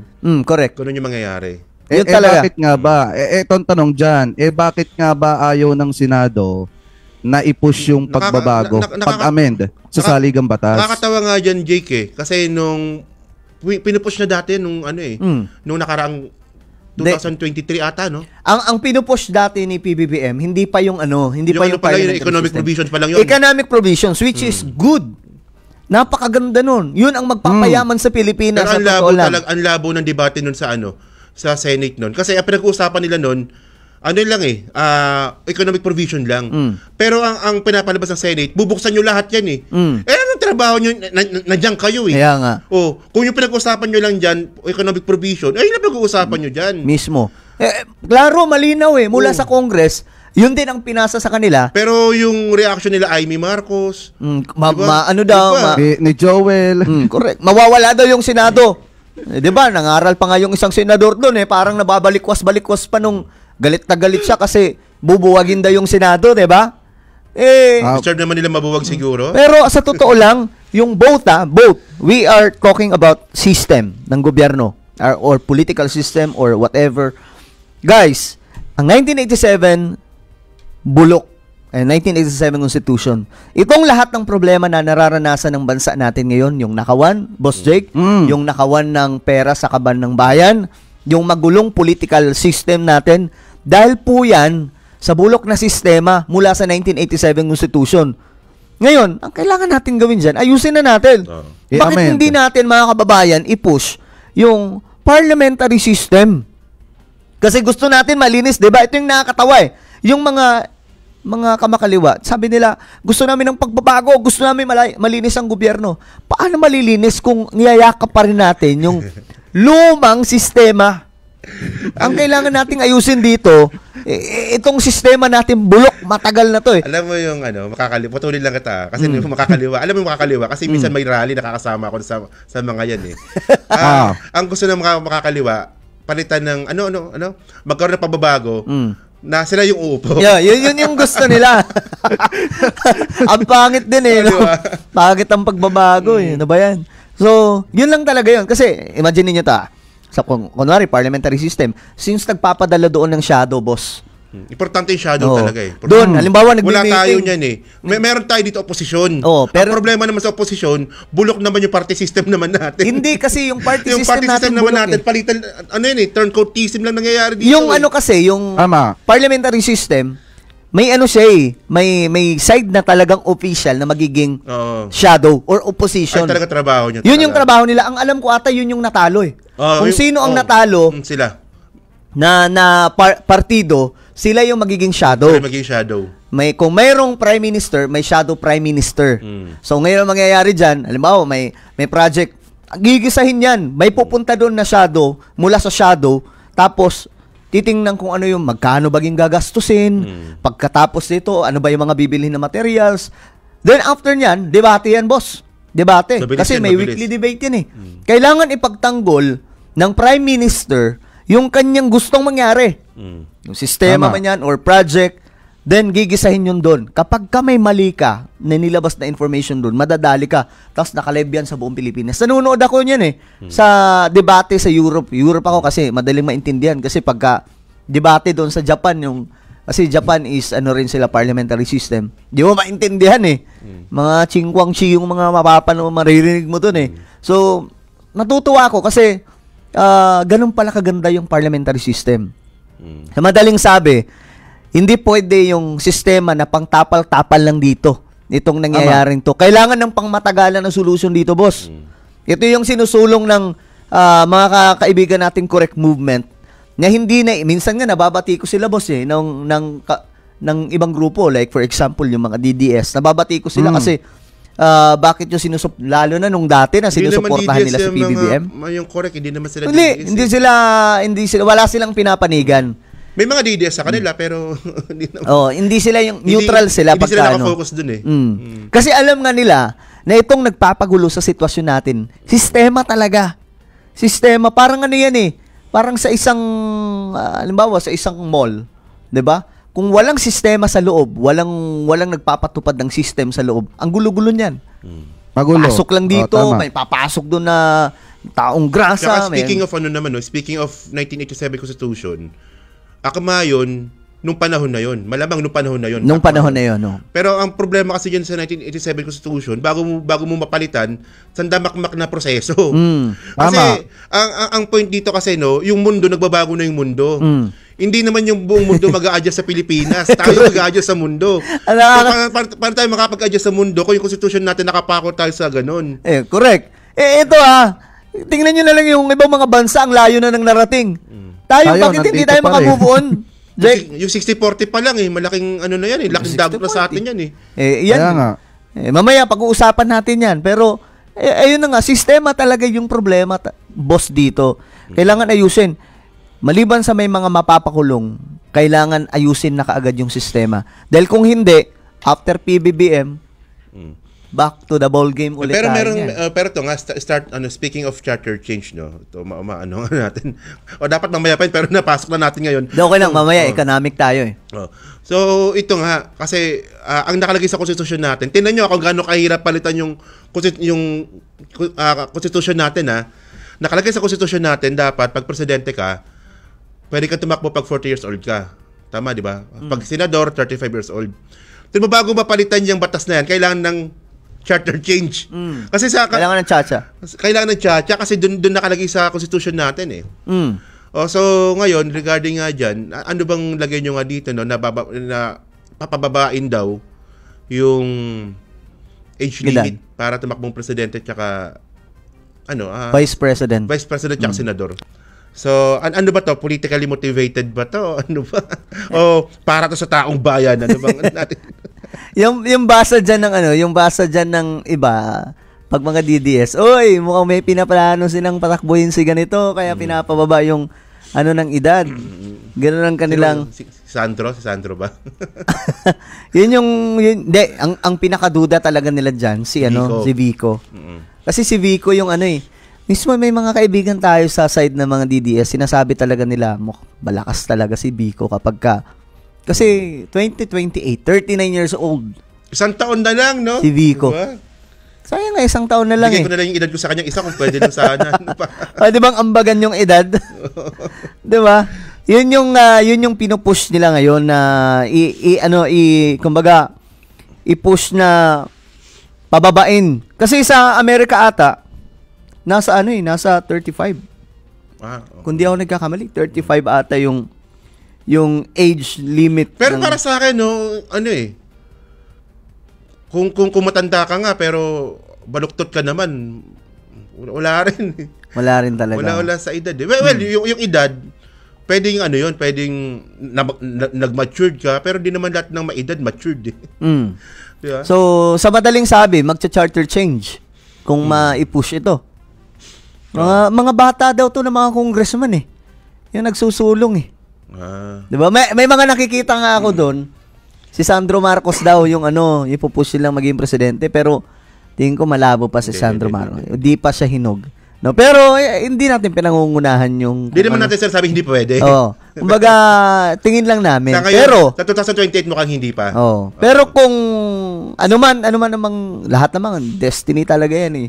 Correct. Ganun yung mangyayari. Bakit nga ba? Etong tanong dyan, bakit nga ba ayaw ng Senado na i-push yung pagbabago, pag-amend sa saligang batas? Nakakatawa nga dyan, Jake, kasi nung pinupush na dati nung nung nakaraang 2023 ata, no? Ang pinupush dati ni PBBM, hindi pa yung economic provisions pa lang yun. Economic provisions, which is good. Napakaganda nun. Yun ang magpapayaman sa Pilipinas. Pero ang labo ng debate nun sa Senate nun. Kasi ang pinag-uusapan nila nun, economic provision lang. Pero ang pinapalabas ng Senate, bubuksan nyo lahat yan anong trabaho nyo? Nandiyan kayo Kaya nga. Kung yung pinag-uusapan nyo lang dyan, economic provision, na pag-uusapan nyo dyan. Mismo. Klaro, malinaw mula sa Congress, yun din ang pinasa sa kanila. Pero yung reaction nila, Amy Marcos, diba? Ano daw? Ni Joel. Correct. Mawawala daw yung Senado. 'Di ba? Nangaral pa nga yung isang senador doon parang nababalikwas-balikwas pa nung galit na galit siya kasi bubuwagin daw yung Senado, 'di ba? Deserve naman nila mabuwag siguro. Pero sa totoo lang, yung both, we are talking about system ng gobyerno or political system or whatever. Guys, ang 1987 bulok, 1987 Constitution. Itong lahat ng problema na nararanasan ng bansa natin ngayon, yung nakawan, Boss Jake, yung nakawan ng pera sa kaban ng bayan, yung magulong political system natin, dahil po yan sa bulok na sistema mula sa 1987 Constitution. Ngayon, ang kailangan natin gawin dyan, ayusin na natin. Bakit hindi natin, mga kababayan, i-push yung parliamentary system? Kasi gusto natin malinis, di ba? Ito yung nakakatawa Yung mga kamakaliwa, sabi nila, gusto namin ng pagbabago, gusto namin malinis ang gobyerno. Paano malilinis kung niyayakap pa rin natin yung lumang sistema? Ang kailangan nating ayusin dito, itong sistema natin bulok, matagal na to Alam mo yung makakaliwa, patuloy lang kita kasi makakaliwa. Alam mo yung makakaliwa kasi minsan may rally nakakasama ako sa mga yan Ang gusto ng mga makakaliwa, palitan ng magkaroon ng pagbabago. Na sila yung uupo. Yun yung gusto nila. Ang pangit din Pangit ang pagbabago Ano ba yan? So, yun lang talaga yun. Kasi, imagine niyo sa kunwari, parliamentary system, since nagpapadala doon ng shadow, boss. Importante yung shadow talaga Doon, halimbawa, wala tayo niyan meron tayo dito oposisyon. Pero ang problema naman sa oposisyon, bulok naman yung party system naman natin. Hindi kasi yung party yung system party system naman natin, palitan, turncoatism lang nangyayari dito. Yung kasi, yung parliamentary system, may siya may side na talagang official na magiging shadow or opposition. Ay, talaga trabaho niya. Yun yung trabaho nila. Ang alam ko ata, yun yung natalo Kung sino ang natalo, sila. Na partido, sila yung magiging shadow. Magiging shadow. Kung mayroong prime minister, may shadow prime minister. So ngayon mangyayari diyan, halimbawa may project, gigisahin 'yan. May pupunta doon na shadow, mula sa shadow, tapos titingnan kung ano yung magkano baging gagastusin. Pagkatapos nito, ano ba yung mga bibilhin na materials. Then after niyan, debate yan, boss. Debate. Kasi may weekly debate yan Kailangan ipagtanggol ng prime minister yung kanyang gustong mangyari. Yung sistema man yan or project, then gigisahin yun doon. Kapag ka may mali ka na nilabas na information doon, madadali ka. Tapos nakalive yan sa buong Pilipinas. Nanonood ako niyan sa debate sa Europe. Europe ako kasi madaling maintindihan. Kasi pagka debate doon sa Japan, kasi Japan is rin sila parliamentary system. Di mo maintindihan Mga chingkwang-chi yung mga maririnig mo doon So, natutuwa ako kasi ganun pala kaganda yung parliamentary system. Sa madaling sabi, hindi pwede yung sistema na pangtapal-tapal lang dito. Itong nangyayaring to. Kailangan ng pangmatagalan na solusyon dito, boss. Ito yung sinusulong ng mga kaibigan nating correct movement na hindi na, minsan nga nababati ko sila, boss ng ibang grupo. Like for example, yung mga DDS. Nababati ko sila kasi bakit yung lalo na nung dati na sinusuportahan nila si PBBM. Yung correct, hindi naman sila DDS. Hindi sila, wala silang pinapanigan. May mga DDS sa kanila pero hindi sila yung neutral sila pagka sila nakafocus dun Kasi alam nga nila na itong nagpapagulo sa sitwasyon natin, sistema talaga. Sistema, parang parang sa isang halimbawa sa isang mall, 'di ba? Kung walang sistema sa loob, walang nagpapatupad ng system sa loob, ang gulo-gulo niyan. Magulo. Pasok lang dito, may papasok doon na taong grasa. Speaking of 1987 Constitution, akma yun, nung panahon na yun. Malamang nung panahon na yun. Pero ang problema kasi dyan sa 1987 Constitution, bago mo mapalitan, sandamakmak na proseso. Kasi, ang point dito kasi, yung mundo, nagbabago na yung mundo. Hindi naman yung buong mundo mag-a-adjust sa Pilipinas. Tayo mag-a-adjust sa mundo. Paano tayo makapag-adjust sa mundo kung yung Constitution natin nakapako tayo sa ganun? Correct. Ito tingnan nyo na lang yung ibang mga bansa, ang layo na nang narating. Tayo bakit hindi tayo makamove on? Yung 60-40 pa lang malaking na yan laking dagot na sa atin yan yan. Mamaya pag-uusapan natin yan. Pero ayun na nga, sistema talaga yung problema, boss, dito. Kailangan ayusin. maliban sa may mga mapapakulong, kailangan ayusin na kaagad yung sistema. Dahil kung hindi, after PBBM, back to the ball game ulit Pero tayo meron niyan. pero to nga speaking of charter change no. To ano natin. O dapat mamaya pa yun, pero napasok na natin ngayon. Okay lang, mamaya economic tayo eh. So ito nga kasi ang nakalagay sa konstitusyon natin. Tingnan niyo kung gaano kahirap palitan yung konstitusyon natin Nakalagay sa konstitusyon natin dapat pag presidente ka, pwede kang tumakbo pag 40 years old ka. Tama, di ba? Pag senador, 35 years old. Pero bago mapalitan yung batas na yan, kailangan ng charter change. Kasi Kailangan ng tsa-tsa. Kailangan ng tsa-tsa kasi doon nakalagay sa constitution natin so ngayon regarding nga diyan, ano bang lagay nyo nga dito no na papababain daw yung age limit para tumakbong presidente tsaka Vice President tsaka senador. So, ano ba to? Politically motivated ba to? Ano ba? O para to sa taong bayan? Ano bang natin? yung basa dyan ng yung basa dyan ng iba, pag mga DDS, oy, mukhang may pinaplano silang patakbuhin si ganito, kaya pinapababa yung ng edad. Ganun ang kanilang... Si Sandro ba? ang pinakaduda talaga nila dyan, si Vico. Kasi si Vico yung mismo may mga kaibigan tayo sa side ng mga DDS, sinasabi talaga nila, malakas talaga si Vico kasi 2028, 39 years old. Isang taon na lang, no? Si Vico. Diba? Sayang nga, isang taon na lang Bigay ko na lang yung edad ko sa kanyang isa kung pwede lang sana. Di bang ambagan yung edad? Di ba? Yun yung pinupush nila ngayon na kumbaga i-push na pababain. Kasi sa Amerika ata nasa 35. Kung di ako nagkakamali, 35 ata yung age limit. Pero para sa akin, kung matanda ka nga, pero baluktot ka naman, wala rin. Wala rin talaga. Wala sa edad. Well, yung edad, pwedeng pwedeng nag-matured ka, pero di naman lahat ng maedad matured. Diba? So, sa madaling sabi, magcha-charter change kung ma-push ito. Mga bata daw to ng mga congressman yung nagsusulong Diba? May mga nakikita nga ako doon. Si Sandro Marcos daw yung ipupush silang maging presidente, pero tingin ko malabo pa si Sandro Marcos. Di pa siya hinog. No, pero hindi natin pinangungunahan yung... Hindi naman natin sabi hindi pwede. Kumbaga, tingin lang namin. Pero sa 2028 mukhang hindi pa. Pero kung ano man namang lahat namang destiny talaga yan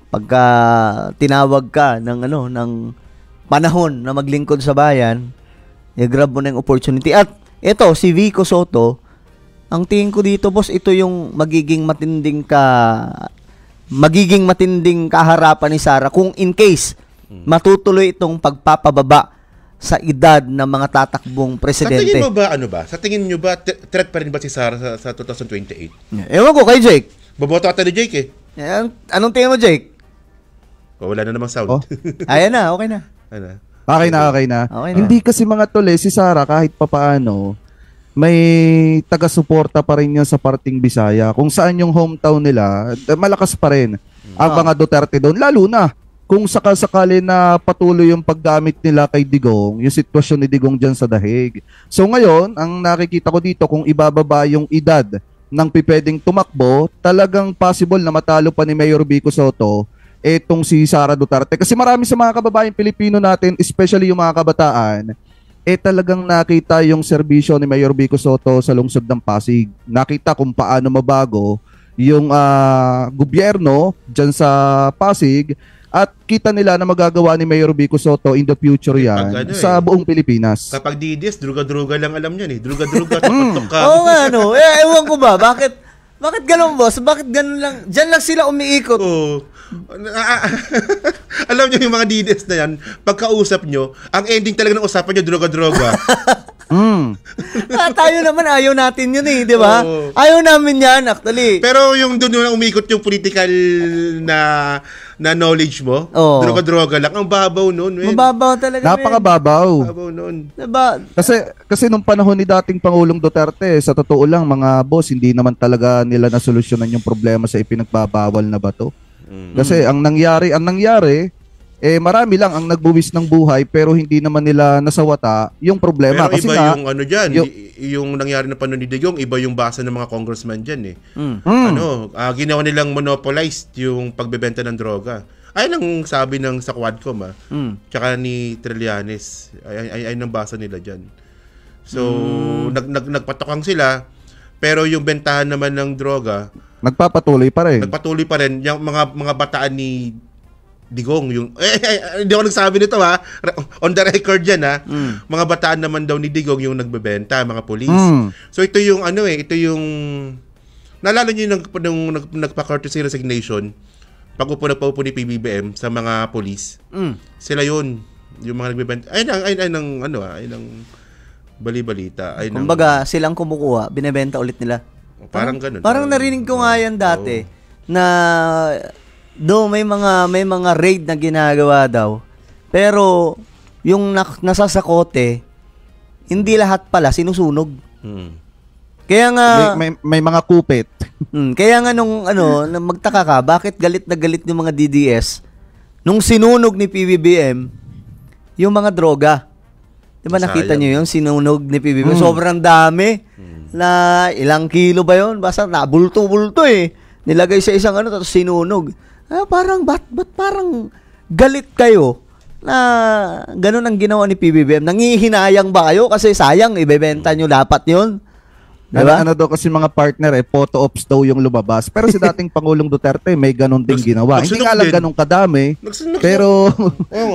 Pagka tinawag ka ng panahon na maglingkod sa bayan, i-grab mo na yung opportunity. At ito, si Vico Soto, ang tingin ko dito, boss, ito yung magiging matinding kaharapan ni Sara kung in case matutuloy itong pagpapababa sa edad ng mga tatakbong presidente. Sa tingin mo ba threat pa rin ba si Sara sa 2028? Ewan ko kay Jake. Boboto ata ni Jake Anong tingin mo, Jake? Wala na namang sound. Ayan na, okay na. Okay na. Hindi kasi mga tol si Sara kahit papaano, may taga-suporta pa rin yan sa parting Bisaya. Kung saan yung hometown nila, malakas pa rin ang mga Duterte doon. Lalo na kung sakasakali na patuloy yung paggamit nila kay Digong, yung sitwasyon ni Digong dyan sa Dahig. So ngayon, ang nakikita ko dito, kung ibababa yung edad ng pipwedeng tumakbo, talagang possible na matalo pa ni Mayor Vico Soto etong si Sara Duterte. Kasi marami sa mga kababayan Pilipino natin, especially yung mga kabataan, talagang nakita yung serbisyo ni Mayor Vico Soto sa lungsod ng Pasig. Nakita kung paano mabago yung gobyerno dyan sa Pasig at kita nila na magagawa ni Mayor Vico Soto in the future yan sa buong Pilipinas. Kapag DDS, druga-druga lang alam niyan Druga-druga, tok-tok ka. Ewan ko ba, bakit ganun, boss? Bakit ganun lang? Diyan lang sila umiikot. Alam niyo yung mga DDS na yan, pagkausap nyo, ang ending talaga ng usapan nyo, droga-droga. Tayo naman, ayaw natin yun di ba? Ayaw namin yan, actually. Pero yung doon yung umiikot yung political na knowledge mo, droga-droga lang, ang babaw nun. Mababaw talaga. Napakababaw. Babaw nun. Diba? Kasi nung panahon ni dating Pangulong Duterte, sa totoo lang, mga boss, hindi naman talaga nila nasolusyonan yung problema sa ipinagbabawal na bato. Kasi ang nangyari, marami lang ang nagbuwis ng buhay pero hindi naman nila nasawata yung problema. Pero kasi iba nga, yung ano dyan, yung nangyari na panon ni Digong, iba yung basa ng mga congressman dyan eh. Ginawa nilang monopolized yung pagbebenta ng droga. Ayun ang sabi ng sa Quadcom tsaka ni Trillanes. Ayun ang basa nila dyan. So, nagpatokang sila, pero yung bentahan naman ng droga, nagpapatuloy pa rin. Yung mga bataan ni Digong, yung hindi ako nagsabi nito on the record yan mga bataan naman daw ni Digong yung nagbebenta, mga police. So ito yung naalala niyo nung nagpa-courtesy resignation pag nagpaupo ni PBBM sa mga police. Sila yun, yung mga nagbebenta. Ay ng bali-balita. Kumbaga, silang kumukuha, binebenta ulit nila. Parang ganun. Parang narinig ko nga yan dati na may mga raid na ginagawa daw. Pero yung nasasakote, hindi lahat pala sinusunog. Kaya nga may mga kupit. Kaya nga nung magtaka ka, bakit galit na galit yung mga DDS nung sinunog ni PBBM yung mga droga. 'Di ba nakita niyo yung sinunog ni PBBM? Sobrang dami. Na ilang kilo ba yun? Basta nabulto-bulto eh. Nilagay sa isang tapos sinunog. Parang parang galit kayo na ganun ang ginawa ni PBBM. Nangihinayang ba kayo? Kasi sayang, ibebenta nyo dapat yun. Diba? Ano daw kasi mga partner photo ops daw yung lumabas. Pero si dating Pangulong Duterte may ganun din ginawa. Hindi nga lang ganun kadami, pero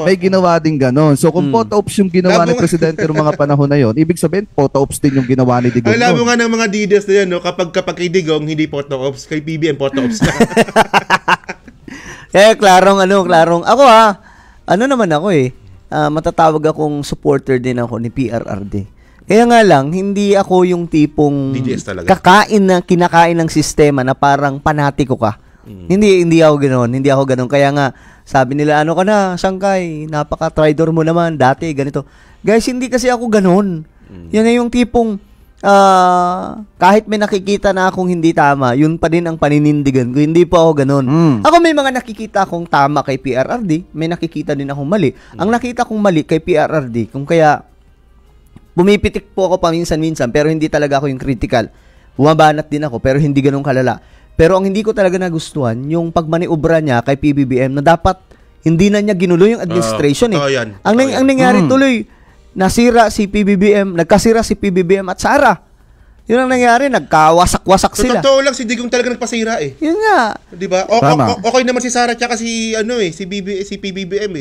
may ginawa din ganun. So kung photo ops yung ginawa ni Presidente ng mga panahon na yon, ibig sabihin photo ops din yung ginawa ni Digong. Alam mo nga ng mga DDS na yan, kapag kay Digong, hindi photo ops, kay PBM photo ops na. Kaya klarong. Ako naman ako matatawag akong supporter din ako ni PRRD. Kaya nga lang, hindi ako yung tipong kinakain ng sistema na parang panatiko ka. Hindi ako ganoon. Kaya nga, sabi nila, ano ka na, Sangkay, napaka-tridor mo naman, dati, ganito. Guys, hindi kasi ako ganoon. Yan na yung tipong, kahit may nakikita na akong hindi tama, yun pa din ang paninindigan ko. Hindi po ako ganoon. Ako may mga nakikita akong tama kay PRRD, may nakikita din akong mali. Ang nakita kong mali kay PRRD, kung kaya, bumipitik po ako paminsan-minsan pero hindi talaga ako yung critical. Bumabanat din ako pero hindi ganun kalala. Pero ang hindi ko talaga nagustuhan yung pagmaniobra niya kay PBBM na dapat hindi na niya ginulo yung administration Ang nangyari tuloy, nagkasira si PBBM at Sara. Yun ang nangyari, nagkawasak-wasak sila. Totoo lang, si Digong talaga nagpasira Yun nga. Diba? Okay naman si Sara tsaka si PBBM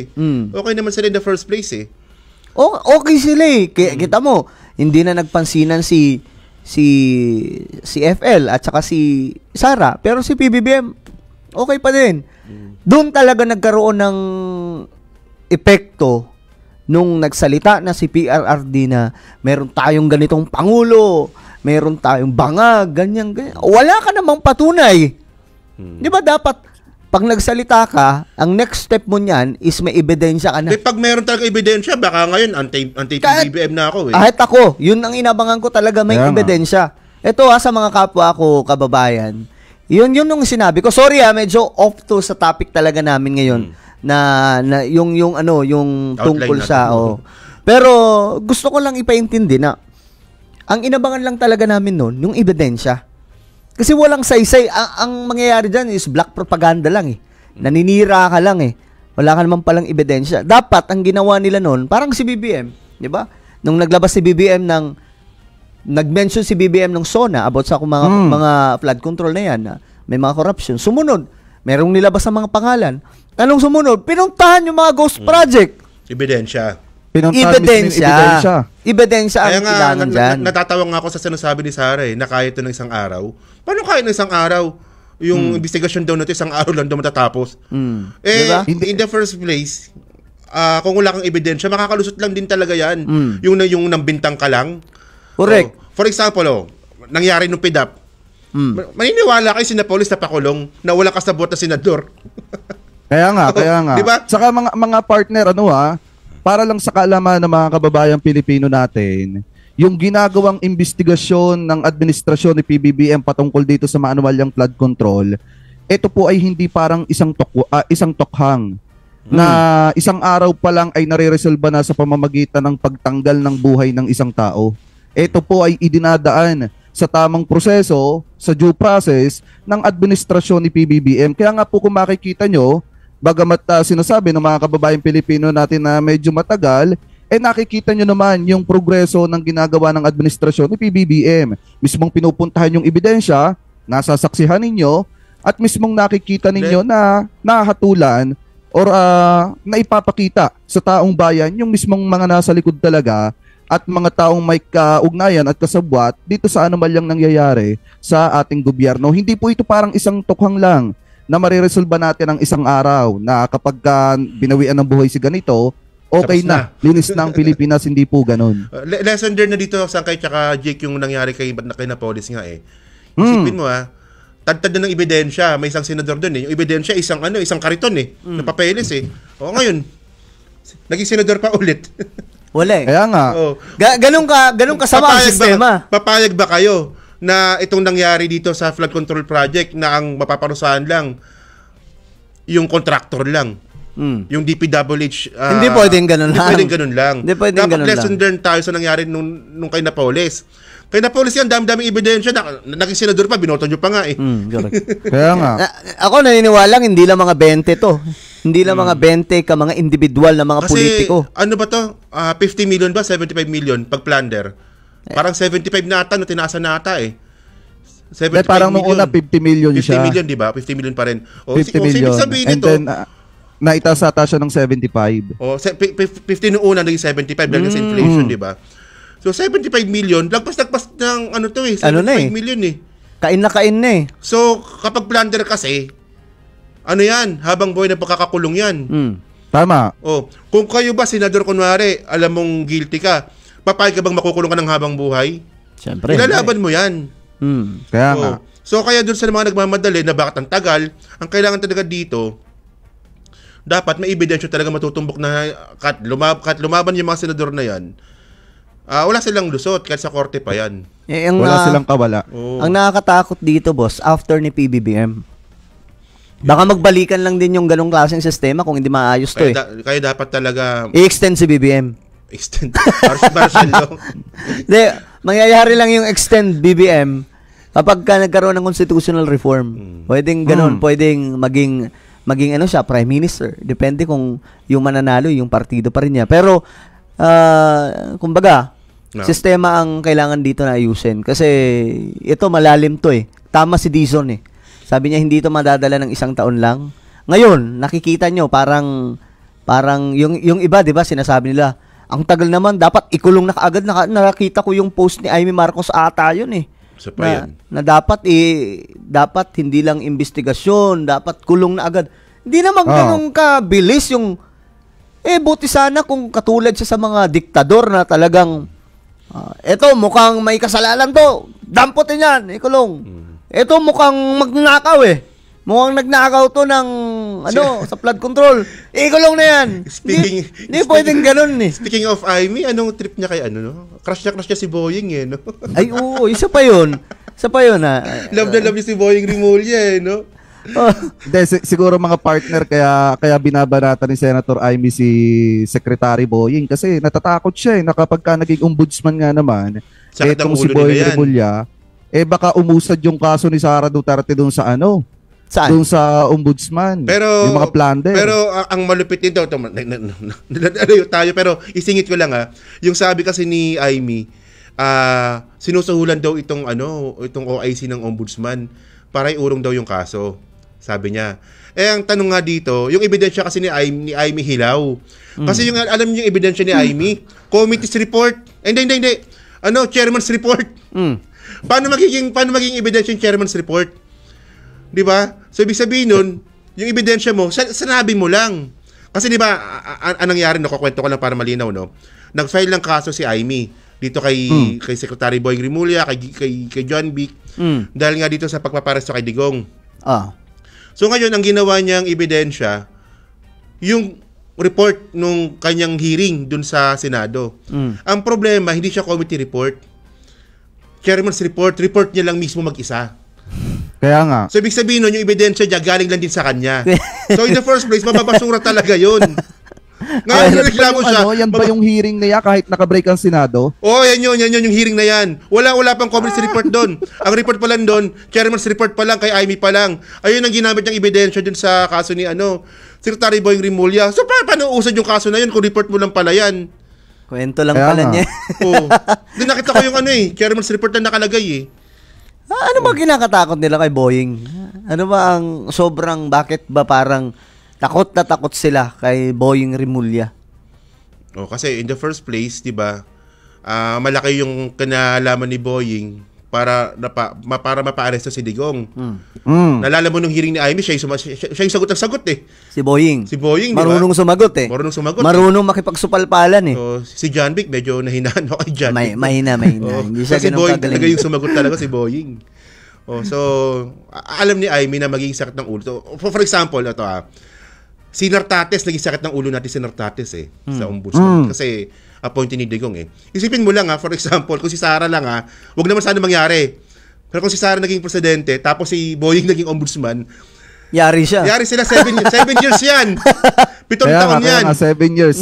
Okay naman sila in the first place Okay sila kita mo, hindi na nagpansinan si FL at saka si Sara, pero si PBBM okay pa din. Doon talaga nagkaroon ng epekto nung nagsalita na si PRRD na meron tayong ganitong pangulo, meron tayong bangag, ganyan. Wala ka namang patunay. Di ba dapat pag nagsalita ka, ang next step mo niyan is may ebidensya ka na. Pag meron talaga ebidensya, baka ngayon anti-PBBM na ako Kahit ako, yun ang inabangan ko talaga may ebidensya. Ito sa mga kapwa ko, kababayan, yun nung sinabi ko. Sorry medyo off to sa topic talaga namin ngayon na yung tungkol sa Pero gusto ko lang ipaintindi na ang inabangan lang talaga namin noon, yung ebidensya. Kasi walang saysay. Ang mangyayari dyan is black propaganda lang Naninira ka lang Wala ka naman palang ebidensya. Dapat, ang ginawa nila noon, parang si BBM. Di ba? Nung naglabas si BBM nag-mention si BBM ng SONA about sa mga flood control na yan, na may mga corruption. Sumunod, merong nilabas sa mga pangalan. Anong sumunod? Pinuntahan yung mga ghost project. Ebidensya. Ebidensya ang kailangan dyan. Natatawa nga ako sa sinasabi ni Sara na kaya ito ng isang araw. Paano kaya ng isang araw? Yung investigasyon daw natin, isang araw lang daw matatapos. Diba? In the first place, kung wala kang ebidensya, makakalusot lang din talaga yan. Yung nambintang ka lang. Correct. For example, nangyari nung PDAP, maniniwala kayo sinapolis na pakulong na wala kasabot na senador. Kaya nga. Diba? Saka mga partner, para lang sa kaalaman ng mga kababayang Pilipino natin, yung ginagawang investigasyon ng administrasyon ni PBBM patungkol dito sa maanuwalyang flood control, ito po ay hindi parang isang tokhang. na isang araw pa lang ay nare-resolba na sa pamamagitan ng pagtanggal ng buhay ng isang tao. Ito po ay idinadaan sa tamang proseso, sa due process ng administrasyon ni PBBM. Kaya nga po kung makikita nyo, bagamat sinasabi ng mga kababayang Pilipino natin na medyo matagal, nakikita nyo naman yung progreso ng ginagawa ng administrasyon ni PBBM. Mismong pinupuntahan yung ebidensya, nasasaksihan ninyo, at mismong nakikita ninyo na nahatulan or naipapakita sa taong bayan yung mismong mga nasa likod talaga at mga taong may kaugnayan at kasabwat dito sa anomalyang nangyayari sa ating gobyerno. Hindi po ito parang isang tukhang lang na mariresolba natin ng isang araw na kapag binawian ng buhay si ganito, okay na. Linis na ang Pilipinas, hindi po ganun. Lesson learned na dito, Sangkay tsaka Jake, yung nangyari kay Napoles nga eh. Isipin mo tad na ng ebidensya, may isang senador doon eh. Yung ebidensya isang kariton eh, na papeles eh. O ngayon, naging senador pa ulit. Wala eh. Kaya nga. Ganun kasama ang sistema. Papayag ba kayo na itong nangyari dito sa flood control project na ang mapaparusahan lang yung contractor lang? Yung DPWH. Hindi pwedeng ganun lang. Hindi pwedeng ganun lang. Dapat lesson learned tayo sa nangyari nung kay Napoles. Kay Napoles yan, dami-daming ebidensya na naging senador pa, binoto nyo pa nga eh. Kaya nga. Ako naniniwala hindi lang mga 20 to. Hindi lang mga 20 ka mga individual na mga politiko. Ano ba to? 50 million ba? 75 million pag plunder? Parang 75 na ata, tinaasa na ata eh. 75 parang nung una 50 million siya. 50 million, di ba? 50 million pa rin. 50 million. And then, naitaas ata siya ng 75. 50 noong una, naging 75 dahil sa inflation, di ba? So, 75 million, lagpas-lagpas ng 75 million eh. Kain na eh. So, kapag plunder kasi, yan, habang buhay na pagkakakulong yan. Tama. Kung kayo ba, senador kunwari, alam mong guilty ka, papayag ka bang makukulong ka ng habang buhay? Siyempre. Ilalaban mo yan. Kaya nga. So, kaya dun sa mga nagmamadali na bakit ang tagal, ang kailangan talaga dito, dapat may ebidensya talaga matutumbok na kat lumaban yung mga senador na yan. Wala silang lusot kahit sa korte pa yan. Wala silang kawala. Ang nakakatakot dito, boss, after ni PBBM, baka magbalikan lang din yung ganong klaseng sistema kung hindi maayos to kaya dapat talaga i-extend si BBM. Extend. Marshall lang. Hindi, mangyayari lang yung extend BBM kapag ka nagkaroon ng constitutional reform. Pwedeng ganun, pwedeng maging siya, Prime Minister. Depende kung yung mananalo, yung partido pa rin niya. Pero, kumbaga, sistema ang kailangan dito na ayusin. Kasi, ito malalim to eh. Tama si Dizon eh. Sabi niya, hindi ito madadala ng isang taon lang. Ngayon, nakikita nyo, parang yung iba, di ba, sinasabi nila, ang tagal naman, dapat ikulong na kaagad. Nakakita ko yung post ni Amy Marcos ata yun eh. Na dapat hindi lang investigasyon, dapat kulong na agad. Hindi naman ganun kabilis yung buti sana kung katulad siya sa mga diktador na talagang eto mukhang may kasalanan to, damputin yan, ikulong. Eto mukhang magnakaw mukhang nagnakaw to ng sa flood control, ikulong na yan. Hindi pwedeng ganun eh. Speaking of Amy, anong trip niya kay crush niya si Boying no? Ay oo, isa pa yun love na love niya si Boying Rimulya no? Siguro mga partner kaya binabanata ni Senator Amy si Secretary Boying kasi natatakot siya na kapag ka naging ombudsman nga naman etong si Boying Rimulya baka umusad yung kaso ni Sara Duterte doon sa Saan? Doon sa ombudsman. Pero yung mga plunder. Pero ang malupit nito tayo pero isingit ko lang yung sabi kasi ni Amy sinusuhulan daw itong OIC ng ombudsman para iurong daw yung kaso. Sabi niya. Ang tanong nga dito, yung ebidensya kasi ni Amy hilaw. Kasi yung alam niyo yung ebidensya ni Amy, committee's report. Hindi. Chairman's report. Paano magiging ebidensya yung chairman's report? 'Di ba? So ibig sabihin nun, yung ebidensya mo, sanabi mo lang. Kasi 'di ba, anong nangyari, nakukwento ko lang para malinaw, no? Nag-file ng kaso si Amy dito kay Secretary Boying Rimulya, kay John Vic, dahil nga dito sa pagpaparesto kay Digong. So ngayon, ang ginawa niyang ebidensya, yung report nung kanyang hearing dun sa Senado. Ang problema, hindi siya committee report. Chairman's report niya lang mismo mag-isa. Kaya nga. So, ibig sabihin nun, yung ebidensya niya galing lang din sa kanya. So, in the first place, mababasura talaga yun. Ngayon, reklamo siya. Yan ba yung hearing niya kahit nakabreak ang Senado? Oh, yan yun yung hearing na yan. Wala pang commerce report doon. Ang report pa lang doon, chairman's report pa lang, kay Amy pa lang. Ayun ang ginamit niyang ebidensya dun sa kaso ni Secretary Boying Rimulya. So, paano usad yung kaso na yun kung report mo lang pala yan? Kwento lang pala niya. Oo. Doon nakita ko yung chairman's report na nakalagay eh. Ano ba kinakatakot nila kay Boying? Ano ba ang bakit ba parang takot na takot sila kay Boying Rimulya? Oh, kasi in the first place, 'di ba? Malaki yung kinalaman ni Boying para mapa-aresto si Digong. Nalala mo nung hearing ni Amy, siya yung sagot ng sagot eh. Si Boying. Si Boying, marunong sumagot eh. Marunong makipagsupalpalan eh. So, si John Vic medyo nahinaan ako kay John Vic. Mahina. Hindi siya si ganun Boying kagaling. talaga yung sumagot talaga si Boying. Oh, so alam ni Amy na magiging sakit ng ulo. So, for example, ito si Nartates, naging sakit ng ulo natin si Nartates sa ombudsman. Kasi appointee ni Digong eh. Isipin mo lang for example, kung si Sara lang wag naman sana mangyari. Pero kung si Sara naging presidente, tapos si Boying naging ombudsman, yari siya. Yari sila 7 years yan. 7 taon yan. Kaya 7 years.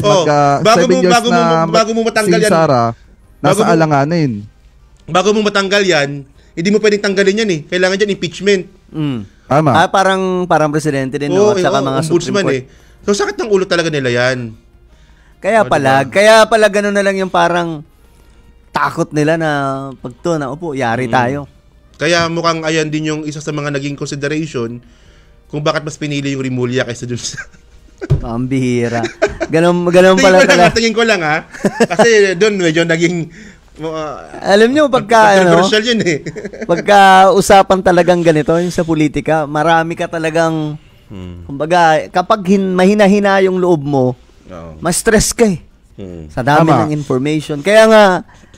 Bago mo matanggal si yan. Sara, nasa alanganin. Bago mo matanggal yan, hindi mo pwedeng tanggalin yan eh. Kailangan dyan impeachment. Tama. Parang presidente din at saka mga ombudsman Supreme Court. So sakit ng ulo talaga nila yan. Kaya pala gano'n na lang yung parang takot nila na upo, yari tayo. Kaya mukhang ayan din yung isa sa mga naging consideration kung bakit mas pinili yung Rimulya kaysa dun sa... Ang bihira. Ganun pala talaga. Tingin ko lang kasi dun medyo naging... alam nyo, controversial yun eh. Pagka usapan talagang ganito, yung sa politika, marami ka talagang, kumbaga, kapag mahina-hina yung loob mo, ma-stress ka eh. Sa dami ng information. Kaya nga,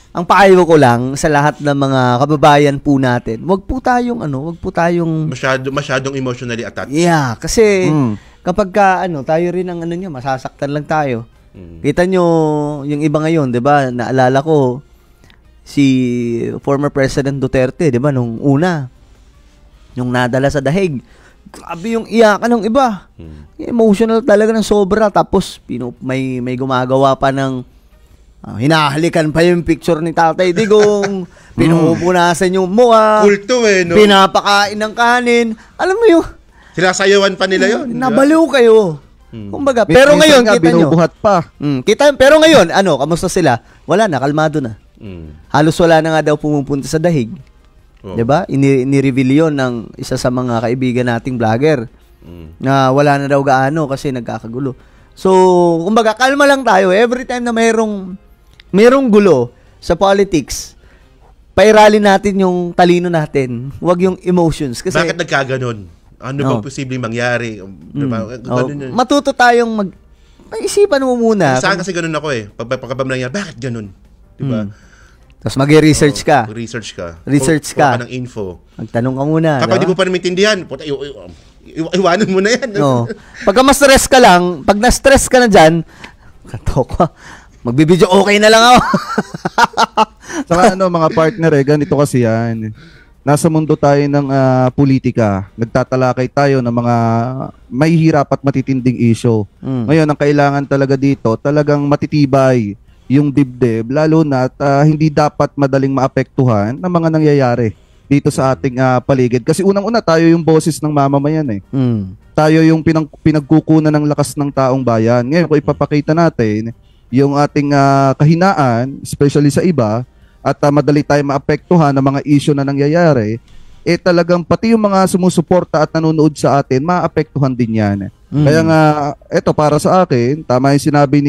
ang payo ko lang sa lahat ng mga kababayan po natin, wag po tayong masyadong emotionally attached. Yeah, kasi kapag tayo rin ang masasaktan lang tayo. Kita nyo yung iba ngayon, 'di ba? Naalala ko si former President Duterte, 'di ba, nung nadala sa dahig. Grabe yung iyakan ng iba. Emotional talaga ng sobra. Tapos may gumagawa pa ng hinahalikan pa yung picture ni Tatay Digong. Pinupunasan yung mukha. Kulto no? Pinapakain ng kanin. Alam mo yun? Sinasayawan pa nila yun. Nabaliw kayo. Kumbaga, pero ngayon, kita nyo. Binubuhat pa. Pero ngayon, kamusta sila? Wala na, kalmado na. Halos wala na nga daw pumupunta sa dahig. Diba? Ini-reveal yun ng isa sa mga kaibigan nating vlogger. Na wala na daw gaano kasi nagkakagulo. So, kumbaga, kalma lang tayo. Every time na mayroong gulo sa politics, pairalin natin yung talino natin. Huwag yung emotions. Kasi, bakit nagkaganon? Ano bang posibleng mangyari? Diba? Matuto tayong mag-isipan mo muna. Saan kasi ganun ako eh. Pagkabam lang yan, bakit ganun? Diba? Tapos mag-research ka. Research ka. Kuha ka ng info. Magtanong ka muna. Kapag di mo pa namintindihan, iwanan mo na yan. Pagka ma-stress ka lang, pag na-stress ka na dyan, magbibideo okay na lang ako. Saka mga partner ganito kasi yan. Nasa mundo tayo ng politika. Nagtatalakay tayo ng mga mahihirap at matitinding issue. Ngayon, ang kailangan talaga dito, talagang matitibay yung dibdib, lalo na at hindi dapat madaling maapektuhan ng mga nangyayari dito sa ating paligid. Kasi unang-una, tayo yung boses ng mamamayan eh. Tayo yung pinagkukunan ng lakas ng taong bayan. Ngayon, kung ipapakita natin yung ating kahinaan, especially sa iba, at madali tayo maapektuhan ng mga issue na nangyayari, talagang pati yung mga sumusuporta at nanonood sa atin, maapektuhan din yan. Kaya nga, eto para sa akin, tama yung sinabi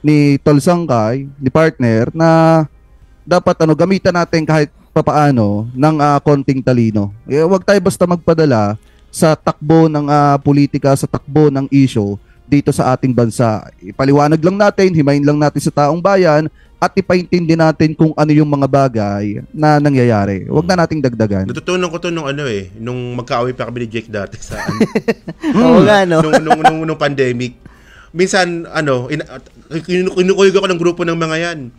ni Tol Sangkay, ni partner, na dapat gamitan natin kahit papaano ng konting talino. Huwag tayo basta magpadala sa takbo ng politika, sa takbo ng issue dito sa ating bansa. Ipaliwanag lang natin, himayin lang natin sa taong bayan, at ipaintindi natin kung ano yung mga bagay na nangyayari. Huwag na nating dagdagan. Natutunan ko to nung magkaaway pa kami ni Jake dati sa Oo nga, no? nung pandemic. Minsan, kinukuyog ako ng grupo ng mga yan.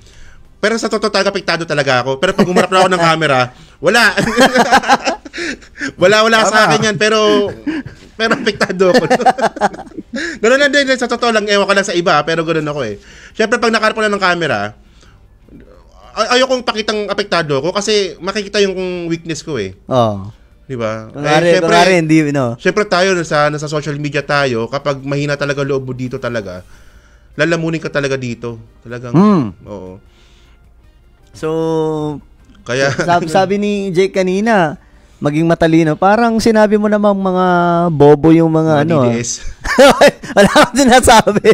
Pero sa totoo talaga, apektado talaga ako. Pero pag umarap na ako ng camera, wala. Wala sa akin yan, pero apektado ako. Ganun lang din, sa totoo lang, ewan ko lang sa iba, pero ganun ako eh. Siyempre, pag nakarap ko na ng camera, ayokong pakitang apektado ako kasi makikita yung weakness ko eh. Oo. Diba? Kunwari, hindi, no? Siyempre tayo, nasa social media tayo, kapag mahina talaga loob mo dito talaga, lalamunin ka talaga dito. Talagang, oo. So, kaya, sabi ni Jake kanina, maging matalino. Parang sinabi mo namang mga bobo yung mga DDS. Wala akong sinasabi.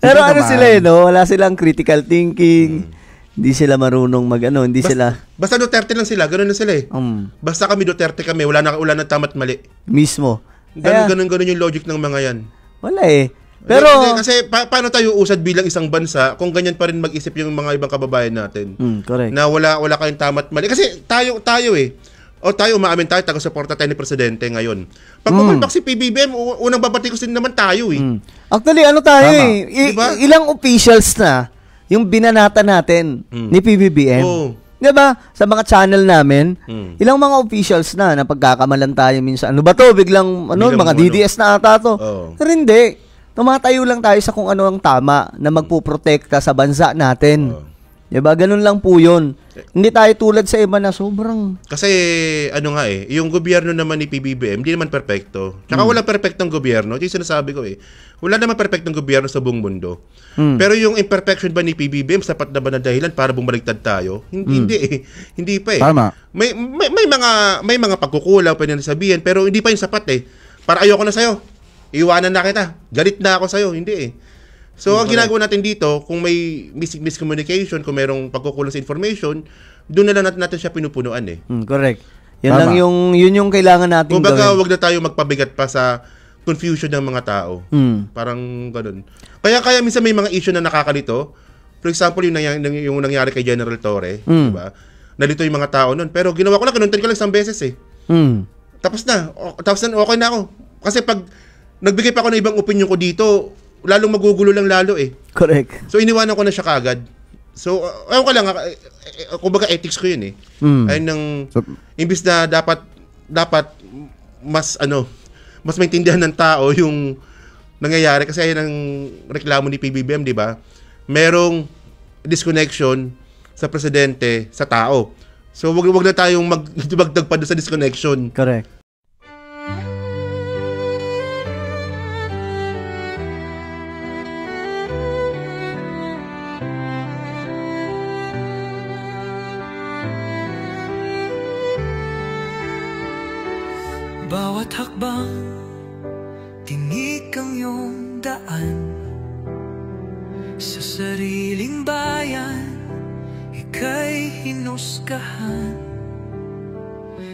Pero ano sila no? Wala silang critical thinking. Hindi sila marunong hindi sila. Basta Duterte lang sila, ganoon na sila eh. Basta kami Duterte kami, wala na tama't mali. Mismo. Ganun yung logic ng mga yan. Wala eh. Pero kasi paano tayo usad bilang isang bansa kung ganyan pa rin mag-isip yung mga ibang kababayan natin? Correct. Na wala kayong tama't mali. Kasi tayo eh. O tayo, umaamin tayo, taga-suporta tayo ni Presidente ngayon. Pag pumalpak si PBBM, unang babatikos din naman tayo eh. Actually, tayo eh. Diba? Ilang officials na yung binanata natin ni PBBM. Oh. Diba? Sa mga channel namin, ilang mga officials na pagkakamalan tayo minsan. Ano ba to? Biglang mga DDS na ata to. Oh. Pero hindi. Tumatayo lang tayo sa kung ano ang tama na magpuprotekta sa bansa natin. Diba? Ganun lang po yun. Hindi tayo tulad sa iba na sobrang... Kasi yung gobyerno naman ni PBBM, hindi naman perfecto. Tsaka walang perfectong gobyerno. Ito yung sinasabi ko eh. Wala naman perfectong gobyerno sa buong mundo. Pero yung imperfection ba ni PBBM, sapat na ba na dahilan para bumaligtad tayo? Hindi eh. Hindi pa eh. Tama. May mga pagkukulang pwede na sabihin, pero hindi pa yung sapat eh. Para ayoko na sa'yo. Iwanan na kita. Galit na ako sa'yo. Hindi eh. So, ang ginagawa natin dito, kung may miscommunication, kung mayroong pagkukulang sa information, doon na lang natin siya pinupunuan eh. Correct. Yan lang yung kailangan natin gawin. Kumbaga, wag na tayo magpabigat pa sa confusion ng mga tao. Parang ganun. Kaya minsan may mga issue na nakakalito. For example, yung nangyari kay General Torre, diba? Nalito yung mga tao nun. Pero ginawa ko lang, kinuntan ko lang isang beses eh. Tapos na, okay na ako. Kasi pag nagbigay pa ako ng ibang opinion ko dito, lalong magugulo lang lalo eh. Correct. So iniwanan ko na siya kagad. So, ayaw ko lang, kumbaga ethics ko yun eh. Ayun imbis na dapat mas maintindihan ng tao yung nangyayari. Kasi ayun ang reklamo ni PBBM, di ba? Merong disconnection sa presidente, sa tao. So, wag na tayong magdagdag pa doon sa disconnection. Correct. Bawat hakbang, tinik ang iyong daan. Sa sariling bayan, ika'y hinusgahan.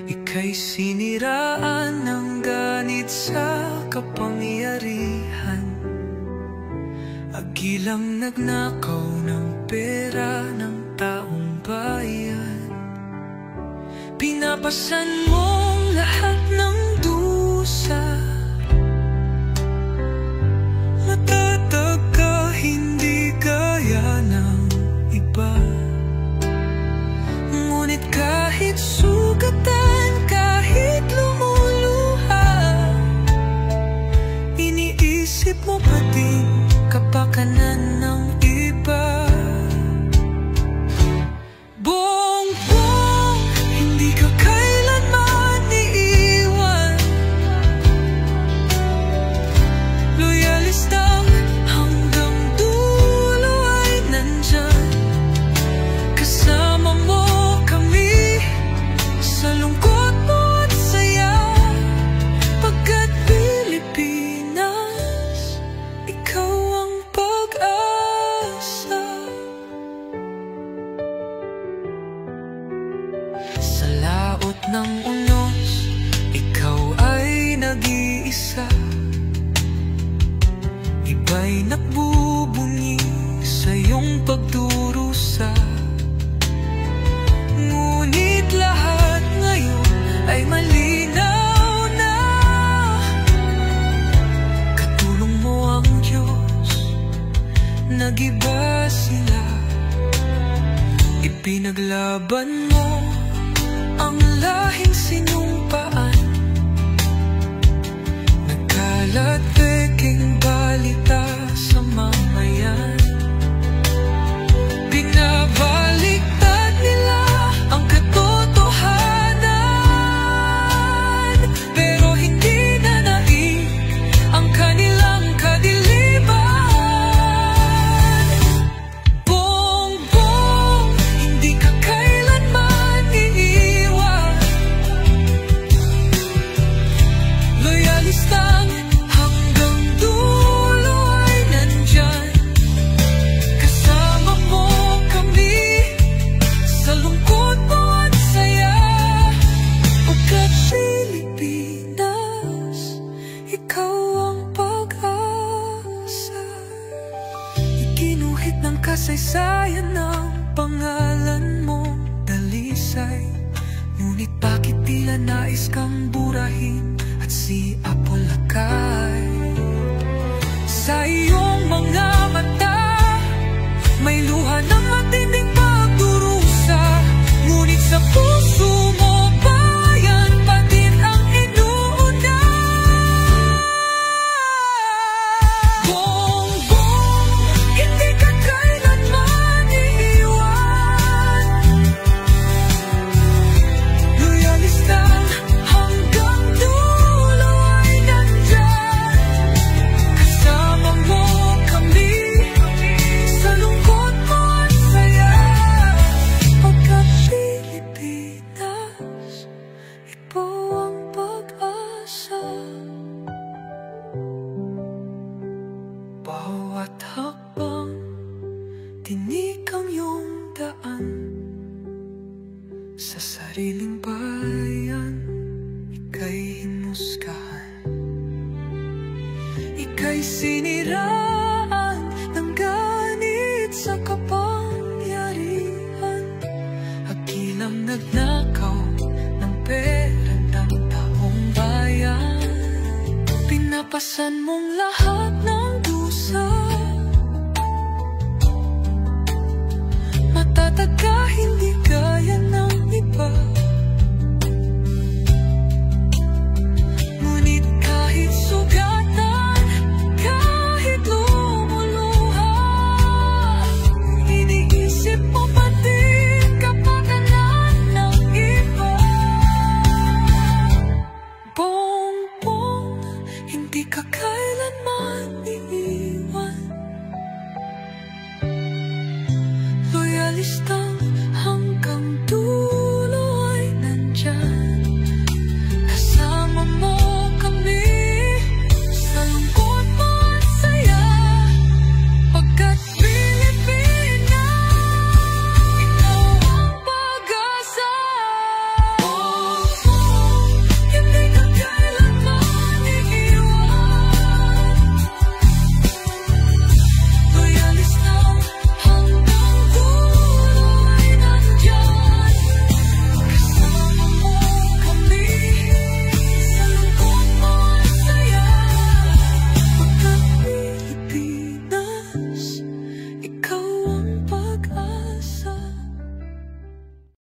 Ika'y siniraan ng ganit sa kapangyarihan. Agilang nagnakaw ng pera ng taong bayan. Pinapasan mong lahat ng dusa. Matatag ka, hindi gaya ng iba. Ngunit kahit sugatan, kahit lumuluha, iniisip mo pa din kapakanan ng iba. Bongbong, hindi ka kailanman iiwan. Loyalista hanggang dulo ay nandyan. Kasama mo kami sa lungkot mo at saya. Pagkat Pilipinas, ikaw ang pag-asa. Sa laot ng unos, ikaw ay nag-iisa. Iba'y nagbubunyi sa iyong pagdurusa. Ngunit lahat ngayon ay malinaw na. Katulong mo ang Diyos, nag-iba sila. Ipinaglaban mo ang ang lahing sinumpaan. Nagkalat peking balita sa mamayan. Binabaliktad nila ang katotohanan, pero hindi na naig ang kanilang kadiliman. Bongbong, hindi ka kailanman iiwan. Loyalistang hanggang dulo ay nandyan. Kasama mo kami sa lungkot mo at saya. Pagkat Pilipinas, ikaw ang pag-asa. Ikinuhit ng kasaysayan ng pangalan mo, dalisay. Ngunit bakit tila nais kang burahin at si Apolacay? Sa iyong mga mata, may luha ng matinding pagdurusa. Ngunit sa puso mo, bayan pa din ang inuuna. Bongbong, hindi ka kailanman iiwan. Loyalistang hanggang dulo ay nandyan. Kasama mo kami sa lungkot mo at saya. Pagkat Pilipinas, ikaw ang pag-asa. Bawat hakbang, tinik ang iyong daan. Sa sariling bayan, ika'y hinusgahan. Ika'y siniraan ng ganit sa kapangyarihan. Hagilang nagnakaw ng pera ng taong bayan. Pinapasan mong lahat ng dusa. Matatag ka, hindi gaya ng iba. Ngunit kahit sugatan, kahit lumuluha, iniisip mo pa din kapakanan ng iba. Bongbong, hindi ka kailanman iiwan. Loyalista